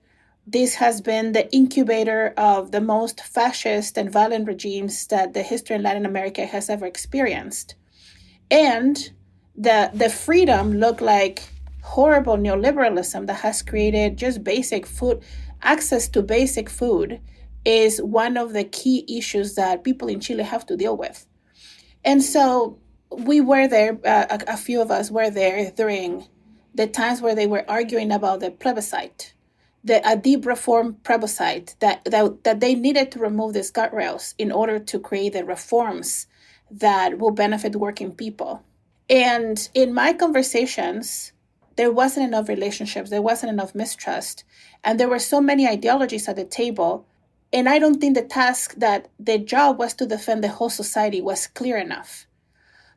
This has been the incubator of the most fascist and violent regimes that the history in Latin America has ever experienced. And the freedom looked like horrible neoliberalism that has created just basic food. Access to basic food is one of the key issues that people in Chile have to deal with. And so we were there, a few of us were there during the times where they were arguing about the plebiscite, a deep reform plebiscite, that they needed to remove these guardrails in order to create the reforms that will benefit working people. And in my conversations, there wasn't enough relationships, there wasn't enough mistrust, and there were so many ideologies at the table. And I don't think the task that the job was to defend the whole society was clear enough.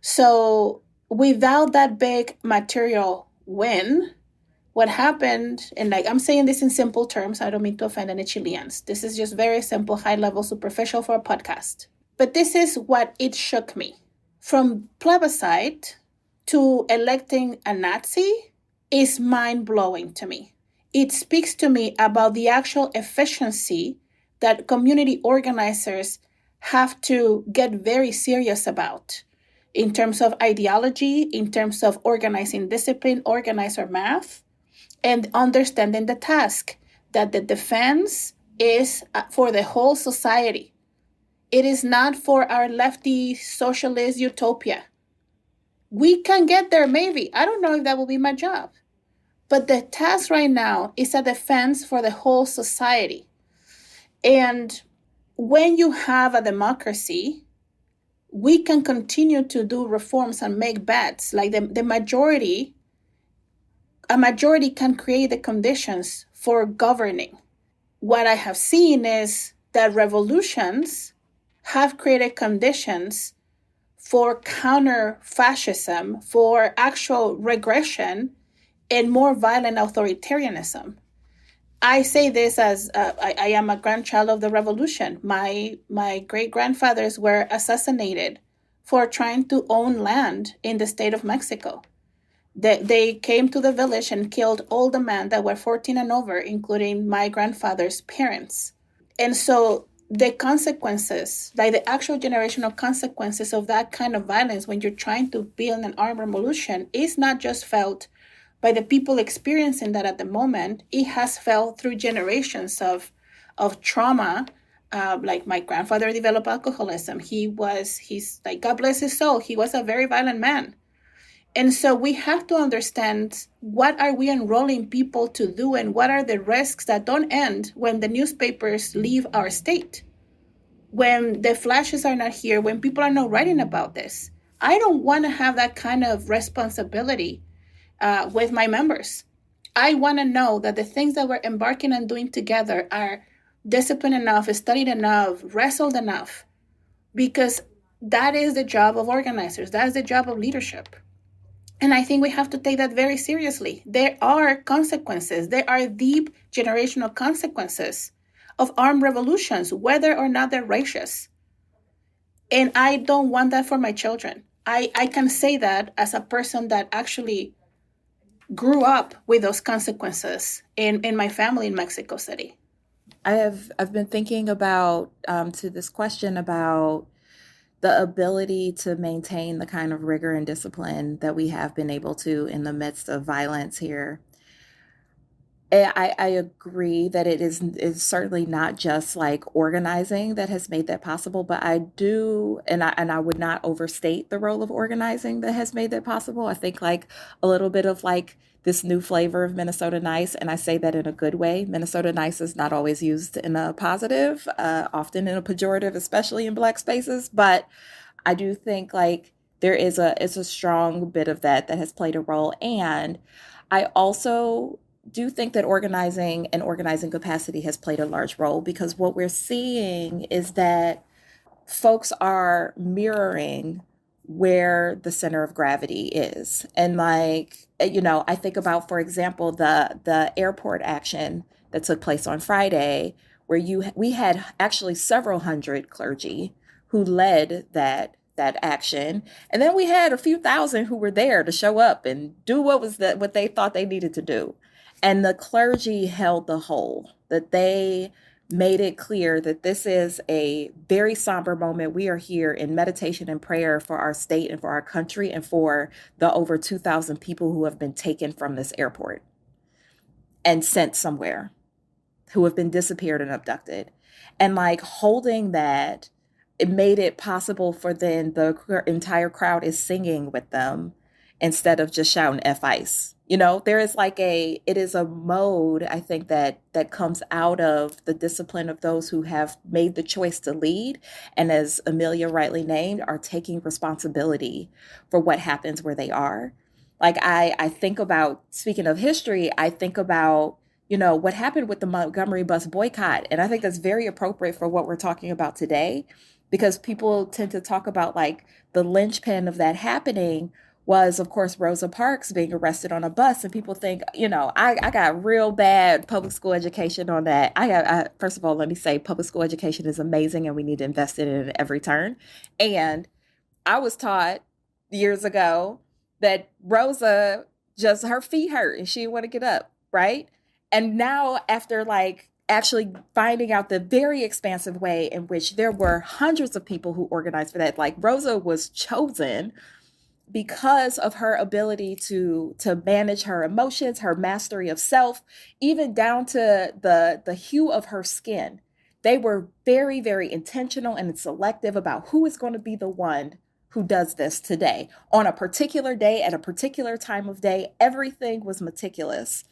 So without that big material win, what happened, and like I'm saying this in simple terms, I don't mean to offend any Chileans. This is just very simple, high level, superficial for a podcast. But this is what it shook me. From plebiscite to electing a Nazi is mind-blowing to me. It speaks to me about the actual efficiency that community organizers have to get very serious about in terms of ideology, in terms of organizing discipline, organizer math, and understanding the task that the defense is for the whole society. It is not for our lefty socialist utopia. We can get there, maybe. I don't know if that will be my job. But the task right now is a defense for the whole society. And when you have a democracy, we can continue to do reforms and make bets. Like a majority can create the conditions for governing. What I have seen is that revolutions have created conditions for counter-fascism, for actual regression, and more violent authoritarianism. I say this as I am a grandchild of the revolution. My great-grandfathers were assassinated for trying to own land in the state of Mexico. They came to the village and killed all the men that were 14 and over, including my grandfather's parents. And so the consequences, like the actual generational consequences of that kind of violence when you're trying to build an armed revolution, is not just felt by the people experiencing that at the moment. It has felt through generations of trauma. Like my grandfather developed alcoholism. He's like, God bless his soul, he was a very violent man. And so we have to understand, what are we enrolling people to do, and what are the risks that don't end when the newspapers leave our state, when the flashes are not here, when people are not writing about this. I don't want to have that kind of responsibility with my members. I want to know that the things that we're embarking on doing together are disciplined enough, studied enough, wrestled enough, because that is the job of organizers. That is the job of leadership. And I think we have to take that very seriously. There are consequences. There are deep generational consequences of armed revolutions, whether or not they're righteous. And I don't want that for my children. I can say that as a person that actually grew up with those consequences in my family in Mexico City. I've been thinking about to this question about the ability to maintain the kind of rigor and discipline that we have been able to in the midst of violence here. I agree that it is certainly not just like organizing that has made that possible, but I do, and I would not overstate the role of organizing that has made that possible. I think like a little bit of like this new flavor of Minnesota Nice, and I say that in a good way. Minnesota Nice is not always used in a positive, often in a pejorative, especially in Black spaces. But I do think like it's a strong bit of that has played a role. And I also do think that organizing and organizing capacity has played a large role, because what we're seeing is that folks are mirroring where the center of gravity is. And like, I think about, for example, the airport action that took place on Friday, where we had actually several hundred clergy who led that action. And then we had a few thousand who were there to show up and do what they thought they needed to do. And the clergy held the whole, that they made it clear that this is a very somber moment. We are here in meditation and prayer for our state and for our country and for the over 2,000 people who have been taken from this airport and sent somewhere, who have been disappeared and abducted. And like holding that, it made it possible for then the entire crowd is singing with them instead of just shouting F ICE. There is it is a mode, I think, that comes out of the discipline of those who have made the choice to lead. And as Emilia rightly named, are taking responsibility for what happens where they are. Like I think about, speaking of history, I think about, what happened with the Montgomery bus boycott. And I think that's very appropriate for what we're talking about today, because people tend to talk about like the linchpin of that happening was, of course, Rosa Parks being arrested on a bus. And people think, I got real bad public school education on that. First of all, let me say public school education is amazing and we need to invest in it at every turn. And I was taught years ago that Rosa, just her feet hurt and she didn't want to get up, right? And now after actually finding out the very expansive way in which there were hundreds of people who organized for that, like Rosa was chosen because of her ability to manage her emotions, her mastery of self, even down to the hue of her skin. They were very, very intentional and selective about who is going to be the one who does this today. On a particular day, at a particular time of day, everything was meticulous.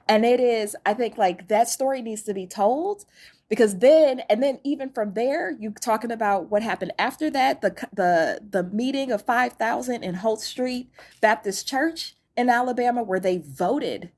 And it is, I think, like that story needs to be told, because then even from there, you talking about what happened after that, the meeting of 5,000 in Holt Street Baptist Church in Alabama, where they voted.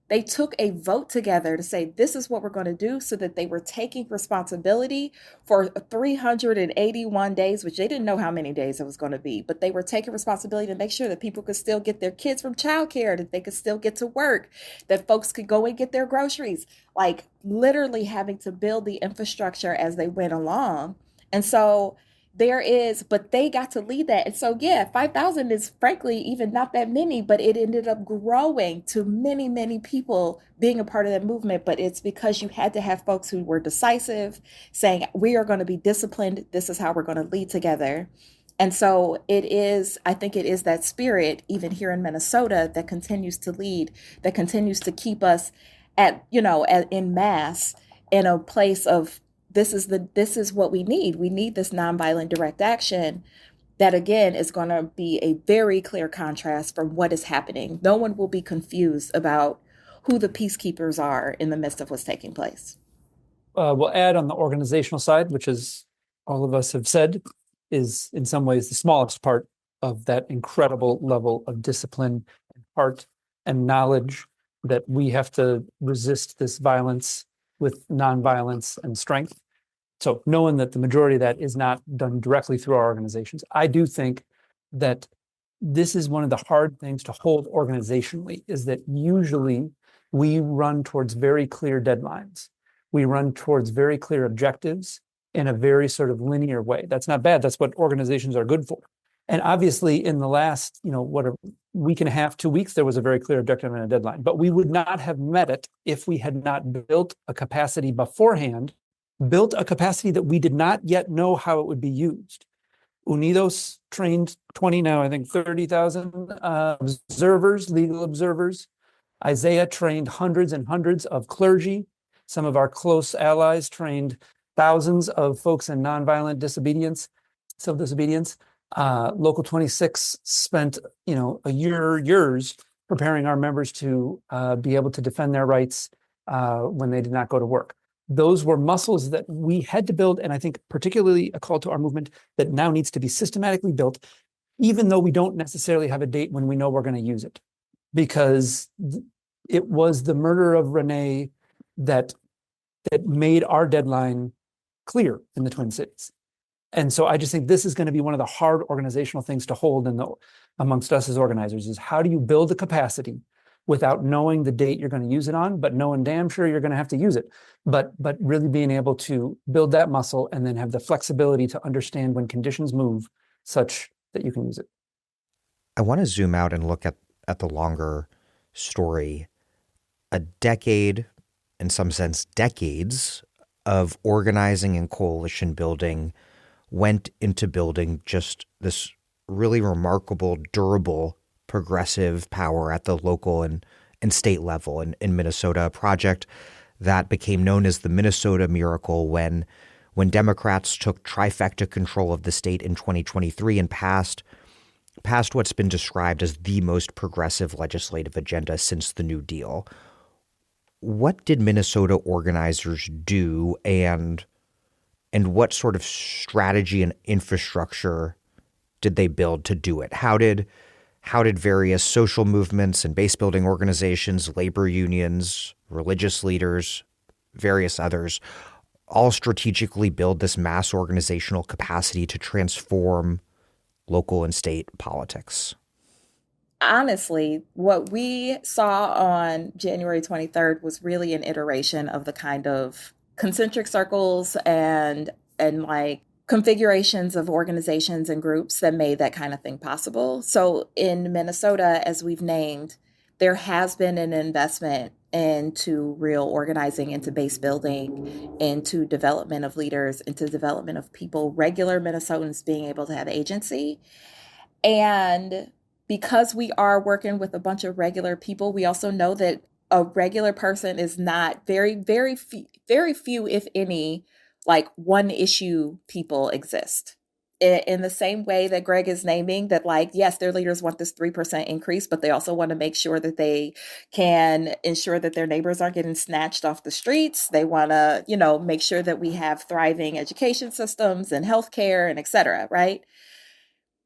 They took a vote together to say, this is what we're going to do, so that they were taking responsibility for 381 days, which they didn't know how many days it was going to be, but they were taking responsibility to make sure that people could still get their kids from childcare, that they could still get to work, that folks could go and get their groceries, like literally having to build the infrastructure as they went along. And so, there is, but they got to lead that. And so, yeah, 5,000 is frankly even not that many, but it ended up growing to many, many people being a part of that movement. But it's because you had to have folks who were decisive, saying, we are going to be disciplined. This is how we're going to lead together. And so I think it is that spirit, even here in Minnesota, that continues to lead, that continues to keep us in mass in a place of, this is what we need. We need this nonviolent direct action that, again, is going to be a very clear contrast from what is happening. No one will be confused about who the peacekeepers are in the midst of what's taking place. We'll add on the organizational side, which is, all of us have said, is in some ways the smallest part of that incredible level of discipline and heart and knowledge that we have to resist this violence with nonviolence and strength. So knowing that the majority of that is not done directly through our organizations, I do think that this is one of the hard things to hold organizationally, is that usually we run towards very clear deadlines. We run towards very clear objectives in a very sort of linear way. That's not bad. That's what organizations are good for. And obviously in the last, a week and a half, 2 weeks, there was a very clear objective and a deadline, but we would not have met it if we had not built a capacity beforehand, built a capacity that we did not yet know how it would be used. Unidos trained 30,000 observers, legal observers. Isaiah trained hundreds and hundreds of clergy. Some of our close allies trained thousands of folks in nonviolent disobedience, civil disobedience. Local 26 spent, years preparing our members to be able to defend their rights when they did not go to work. Those were muscles that we had to build, and I think particularly a call to our movement that now needs to be systematically built, even though we don't necessarily have a date when we know we're going to use it. Because it was the murder of Renee that made our deadline clear in the Twin Cities. And so I just think this is going to be one of the hard organizational things to hold amongst us as organizers, is how do you build the capacity without knowing the date you're going to use it on, but knowing damn sure you're going to have to use it, but really being able to build that muscle and then have the flexibility to understand when conditions move such that you can use it. I want to zoom out and look at the longer story. A decade, in some sense, decades of organizing and coalition building went into building just this really remarkable, durable, progressive power at the local and state level in Minnesota, a project that became known as the Minnesota Miracle when Democrats took trifecta control of the state in 2023 and passed what's been described as the most progressive legislative agenda since the New Deal. What did Minnesota organizers do, and what sort of strategy and infrastructure did they build to do it? How did various social movements and base building organizations, labor unions, religious leaders, various others, all strategically build this mass organizational capacity to transform local and state politics? Honestly, what we saw on January 23rd was really an iteration of the kind of concentric circles and like configurations of organizations and groups that made that kind of thing possible. So in Minnesota, as we've named, there has been an investment into real organizing, into base building, into development of leaders, into development of people, regular Minnesotans being able to have agency. And because we are working with a bunch of regular people, we also know that a regular person is not very few, if any, like one issue people exist. In the same way that Greg is naming that, like, yes, their leaders want this 3% increase, but they also want to make sure that they can ensure that their neighbors aren't getting snatched off the streets. They want to, make sure that we have thriving education systems and healthcare and et cetera, right?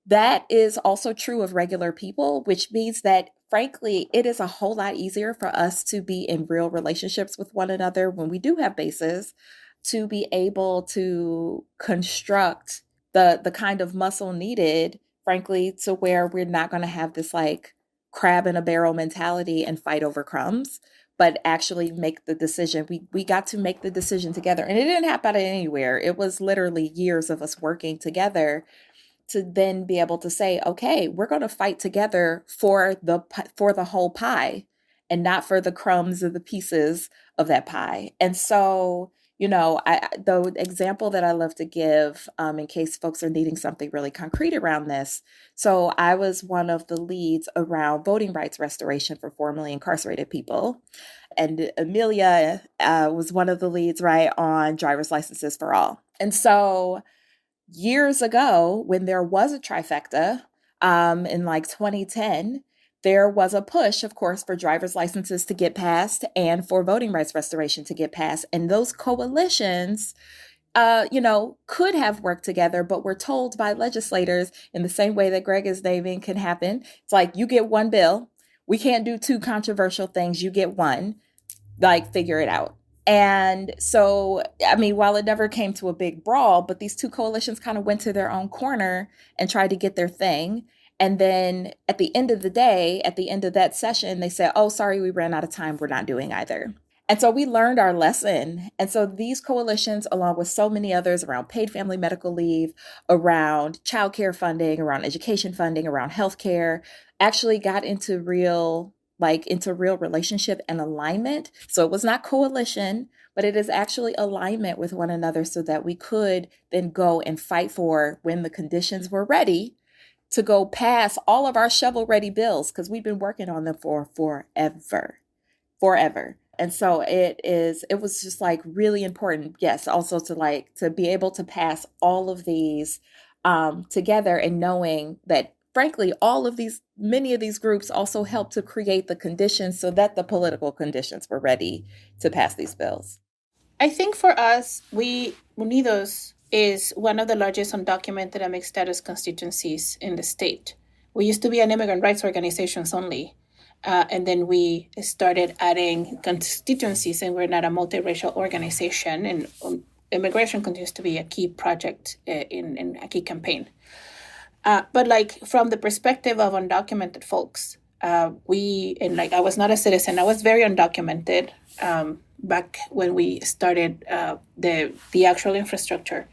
That is also true of regular people, which means that, frankly, it is a whole lot easier for us to be in real relationships with one another when we do have bases, to be able to construct the kind of muscle needed, frankly, to where we're not going to have this like crab in a barrel mentality and fight over crumbs, but actually make the decision. We got to make the decision together, and it didn't happen anywhere. It was literally years of us working together to then be able to say, okay, we're going to fight together for the whole pie and not for the crumbs of the pieces of that pie. And so, the example that I love to give, in case folks are needing something really concrete around this. So I was one of the leads around voting rights restoration for formerly incarcerated people. And Emilia was one of the leads, right, on driver's licenses for all. And so years ago, when there was a trifecta, in like 2010, there was a push, of course, for driver's licenses to get passed and for voting rights restoration to get passed. And those coalitions, could have worked together, but were told by legislators in the same way that Greg is naming can happen. It's like, you get one bill. We can't do two controversial things. You get one, like, figure it out. And so, I mean, while it never came to a big brawl, but these two coalitions kind of went to their own corner and tried to get their thing. And then at the end of the day, at the end of that session, they said, oh, sorry, we ran out of time. We're not doing either. And so we learned our lesson. And so these coalitions, along with so many others around paid family medical leave, around childcare funding, around education funding, around healthcare, actually got into real relationship and alignment. So it was not coalition, but it is actually alignment with one another so that we could then go and fight for, when the conditions were ready, to go pass all of our shovel-ready bills, because we've been working on them for forever. And so it was just like really important, yes, also to be able to pass all of these together, and knowing that, frankly, many of these groups also helped to create the conditions so that the political conditions were ready to pass these bills. I think for us, Unidos is one of the largest undocumented and mixed status constituencies in the state. We used to be an immigrant rights organizations only, and then we started adding constituencies, and we're not a multiracial organization, and immigration continues to be a key project in a key campaign. But like from the perspective of undocumented folks, I was not a citizen. I was very undocumented back when we started the actual infrastructure.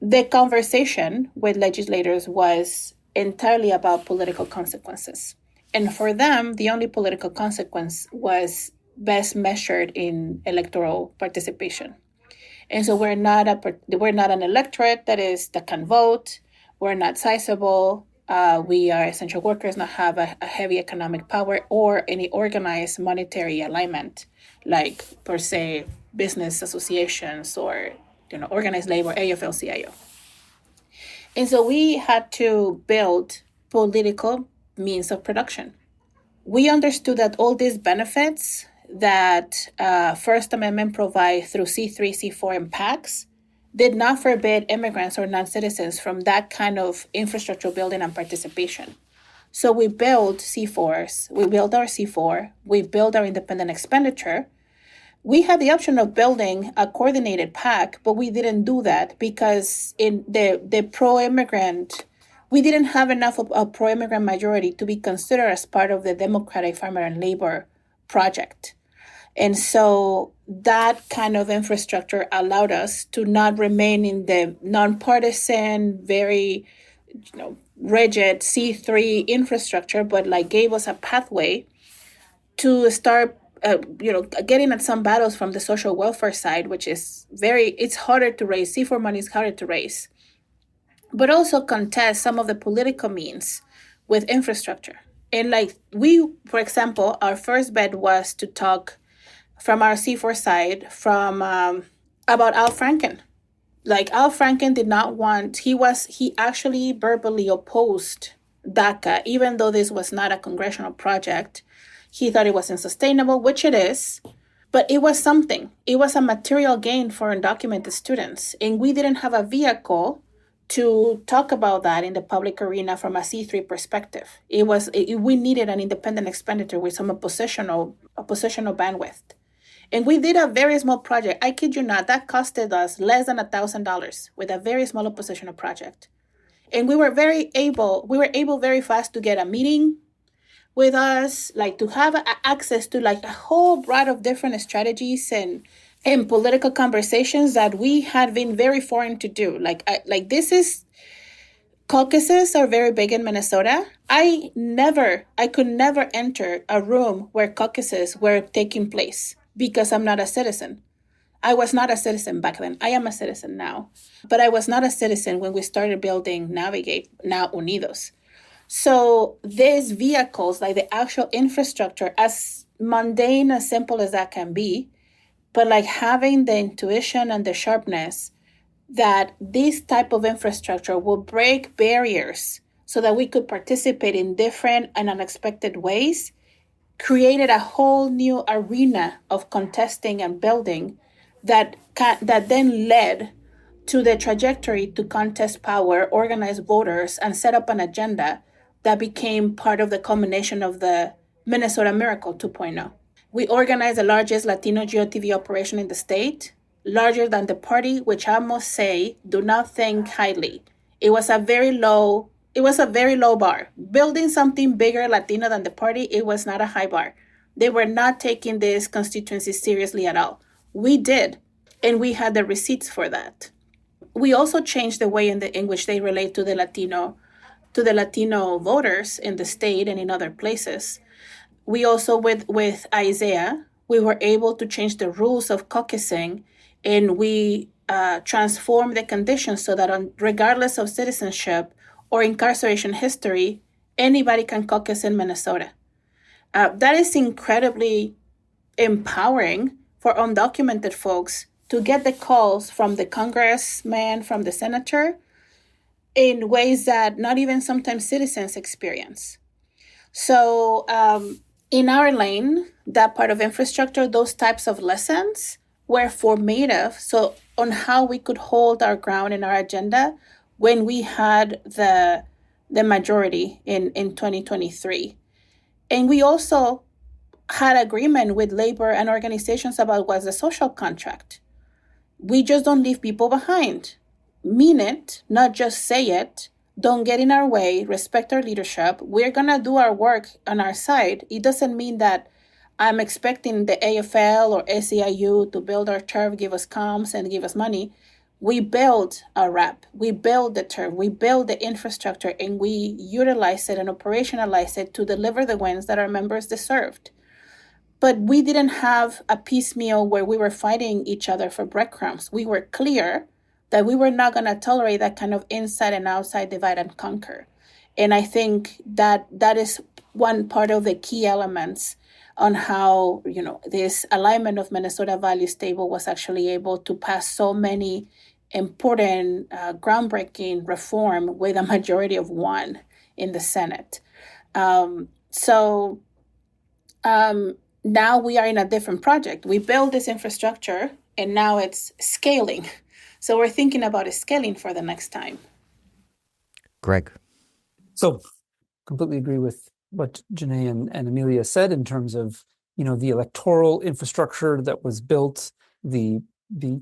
The conversation with legislators was entirely about political consequences. And for them, the only political consequence was best measured in electoral participation. And so we're not an electorate that can vote. We're not sizable. We are essential workers, not have a heavy economic power or any organized monetary alignment, like per se business associations or organized labor, AFL-CIO. And so we had to build political means of production. We understood that all these benefits that First Amendment provide through C3, C4, and PACs did not forbid immigrants or non-citizens from that kind of infrastructure building and participation. So we built C4s, we built our C4, we built our independent expenditure. We had the option of building a coordinated PAC, but we didn't do that because in the pro-immigrant, we didn't have enough of a pro-immigrant majority to be considered as part of the Democratic Farmer and Labor project. And so that kind of infrastructure allowed us to not remain in the nonpartisan, very rigid C3 infrastructure, but gave us a pathway to start getting at some battles from the social welfare side, which is it's harder to raise. C4 money is harder to raise, but also contest some of the political means with infrastructure. And for example, our first bet was to talk from our C4 side about Al Franken. Al Franken did not want, he actually verbally opposed DACA, even though this was not a congressional project. He thought it was unsustainable, which it is, but it was something. It was a material gain for undocumented students. And we didn't have a vehicle to talk about that in the public arena from a C3 perspective. We needed an independent expenditure with some oppositional bandwidth. And we did a very small project. I kid you not, that costed us less than $1,000 with a very small oppositional project. And we were able very fast to get a meeting with us, like to have access to like a whole broad of different strategies and political conversations that we had been very foreign to do. Like this is, caucuses are very big in Minnesota. I could never enter a room where caucuses were taking place because I'm not a citizen. I was not a citizen back then. I am a citizen now. But I was not a citizen when we started building Navigate, now Unidos. So these vehicles, like the actual infrastructure, as mundane, as simple as that can be, but like having the intuition and the sharpness that this type of infrastructure will break barriers so that we could participate in different and unexpected ways, created a whole new arena of contesting and building that then led to the trajectory to contest power, organize voters, and set up an agenda that became part of the culmination of the Minnesota Miracle 2.0. We organized the largest Latino GeoTV operation in the state, larger than the party, which I must say, do not think highly. It was a very low bar. Building something bigger Latino than the party, it was not a high bar. They were not taking this constituency seriously at all. We did, and we had the receipts for that. We also changed the way in which they relate to the Latino voters in the state and in other places. We also, with Isaiah, we were able to change the rules of caucusing, and we transformed the conditions so that regardless of citizenship or incarceration history, anybody can caucus in Minnesota. That is incredibly empowering for undocumented folks to get the calls from the congressman, from the senator, in ways that not even sometimes citizens experience. So in our lane, that part of infrastructure, those types of lessons were formative. So on how we could hold our ground in our agenda when we had the majority in 2023. And we also had agreement with labor and organizations about what's the social contract. We just don't leave people behind. Mean it, not just say it. Don't get in our way, respect our leadership. We're going to do our work on our side. It doesn't mean that I'm expecting the AFL or SEIU to build our turf, give us comms, and give us money. We build our rep, we build the turf, we build the infrastructure, and we utilize it and operationalize it to deliver the wins that our members deserved. But we didn't have a piecemeal where we were fighting each other for breadcrumbs. We were clear that we were not going to tolerate that kind of inside and outside divide and conquer. And I think that is one part of the key elements on how, this alignment of Minnesota values table was actually able to pass so many important, groundbreaking reform with a majority of one in the Senate. Now we are in a different project. We built this infrastructure and now it's scaling. So we're thinking about scaling for the next time. Greg. So completely agree with what JaNaé and Emilia said in terms of, the electoral infrastructure that was built, the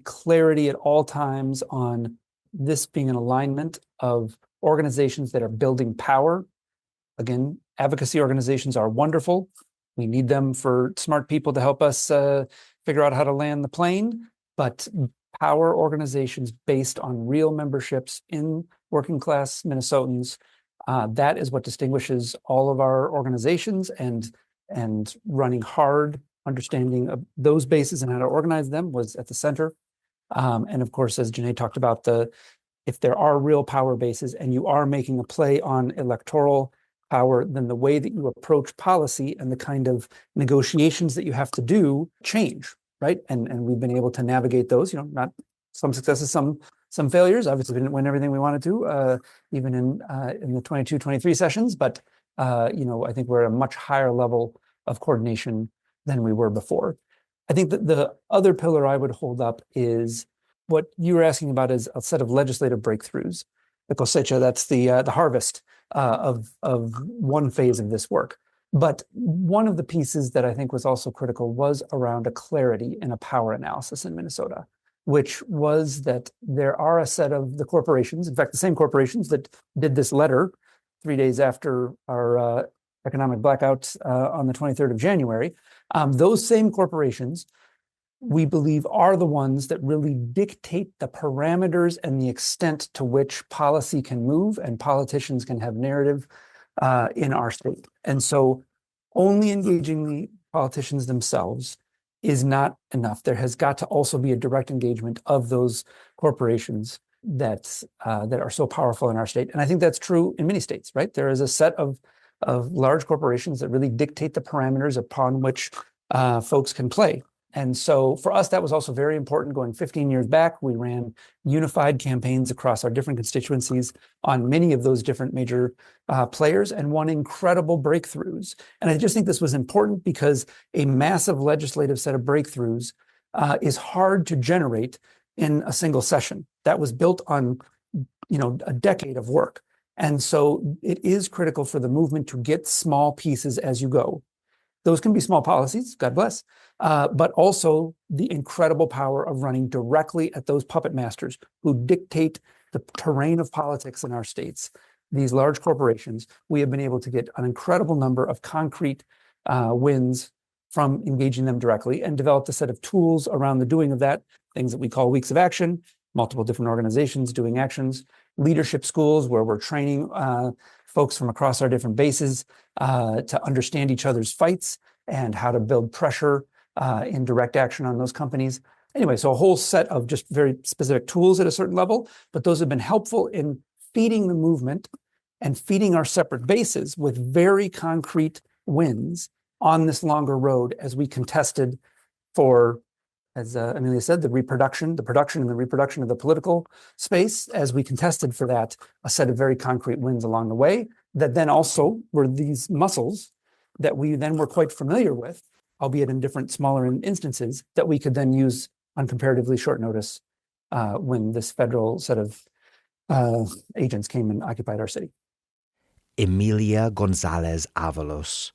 clarity at all times on this being an alignment of organizations that are building power. Again, advocacy organizations are wonderful. We need them for smart people to help us figure out how to land the plane, but power organizations based on real memberships in working class Minnesotans, that is what distinguishes all of our organizations, and running hard, understanding of those bases and how to organize them was at the center. And of course, as JaNaé talked about, if there are real power bases and you are making a play on electoral power, then the way that you approach policy and the kind of negotiations that you have to do change, right? And we've been able to navigate those, not some successes, some failures. Obviously, we didn't win everything we wanted to, even in the 22-23 sessions, but I think we're at a much higher level of coordination than we were before. I think that the other pillar I would hold up is what you were asking about is a set of legislative breakthroughs. The cosecha, that's the harvest of one phase of this work. But one of the pieces that I think was also critical was around a clarity in a power analysis in Minnesota, which was that there are a set of the corporations, in fact, the same corporations that did this letter 3 days after our economic blackout on the 23rd of January, those same corporations, we believe, are the ones that really dictate the parameters and the extent to which policy can move and politicians can have narrative in our state. And so only engaging the politicians themselves is not enough. There has got to also be a direct engagement of those corporations that are so powerful in our state. And I think that's true in many states, right? There is a set of large corporations that really dictate the parameters upon which folks can play. And so for us, that was also very important. Going 15 years back, we ran unified campaigns across our different constituencies on many of those different major players and won incredible breakthroughs. And I just think this was important because a massive legislative set of breakthroughs is hard to generate in a single session. That was built on, a decade of work. And so it is critical for the movement to get small pieces as you go. Those can be small policies, God bless, but also the incredible power of running directly at those puppet masters who dictate the terrain of politics in our states. These large corporations, we have been able to get an incredible number of concrete wins from engaging them directly and developed a set of tools around the doing of that, things that we call weeks of action, multiple different organizations doing actions, leadership schools where we're training folks from across our different bases to understand each other's fights and how to build pressure in direct action on those companies. Anyway, so a whole set of just very specific tools at a certain level, but those have been helpful in feeding the movement and feeding our separate bases with very concrete wins on this longer road as we contested for, as Emilia said, the production and the reproduction of the political space, as we contested for that, a set of very concrete wins along the way that then also were these muscles that we then were quite familiar with, albeit in different smaller instances, that we could then use on comparatively short notice when this federal set of agents came and occupied our city. Emilia González Avalos,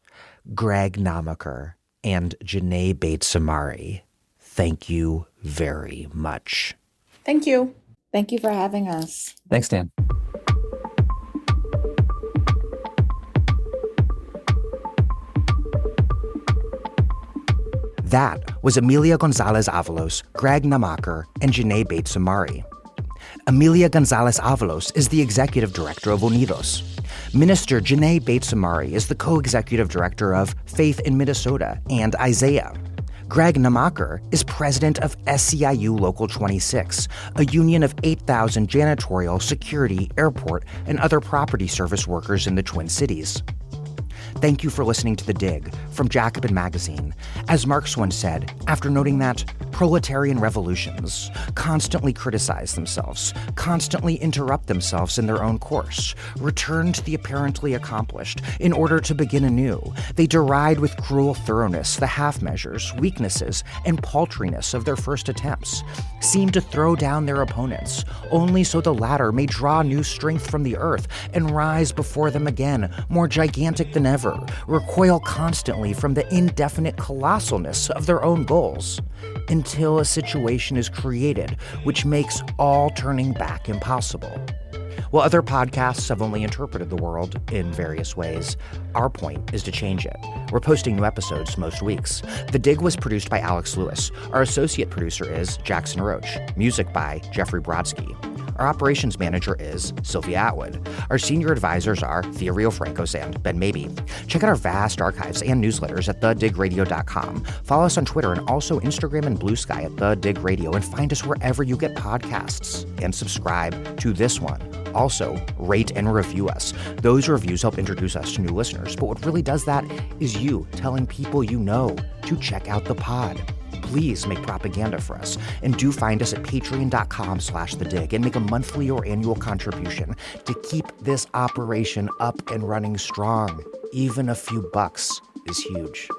Greg Nammacher, and JaNaé Bates Imari, thank you very much. Thank you. Thank you for having us. Thanks, Dan. That was Emilia González Avalos, Greg Nammacher, and JaNaé Bates Imari. Emilia González Avalos is the executive director of Unidos. Minister JaNaé Bates Imari is the co-executive director of Faith in Minnesota and Isaiah. Greg Nammacher is president of SEIU Local 26, a union of 8,000 janitorial, security, airport, and other property service workers in the Twin Cities. Thank you for listening to The Dig from Jacobin Magazine. As Marx once said, after noting that proletarian revolutions constantly criticize themselves, constantly interrupt themselves in their own course, return to the apparently accomplished in order to begin anew. They deride with cruel thoroughness the half-measures, weaknesses, and paltriness of their first attempts, seem to throw down their opponents, only so the latter may draw new strength from the earth and rise before them again, more gigantic than ever, recoil constantly from the indefinite colossalness of their own goals, until a situation is created which makes all turning back impossible. While other podcasts have only interpreted the world in various ways, our point is to change it. We're posting new episodes most weeks. The Dig was produced by Alex Lewis. Our associate producer is Jackson Roach. Music by Jeffrey Brodsky. Our operations manager is Sylvia Atwood. Our senior advisors are Theorio Francos and Ben Mabey. Check out our vast archives and newsletters at thedigradio.com. Follow us on Twitter and also Instagram and Blue Sky at The Dig Radio, and find us wherever you get podcasts. And subscribe to this one. Also, rate and review us. Those reviews help introduce us to new listeners, but what really does that is you telling people you know to check out the pod. Please make propaganda for us, and do find us at patreon.com/thedig and make a monthly or annual contribution to keep this operation up and running strong. Even a few bucks is huge.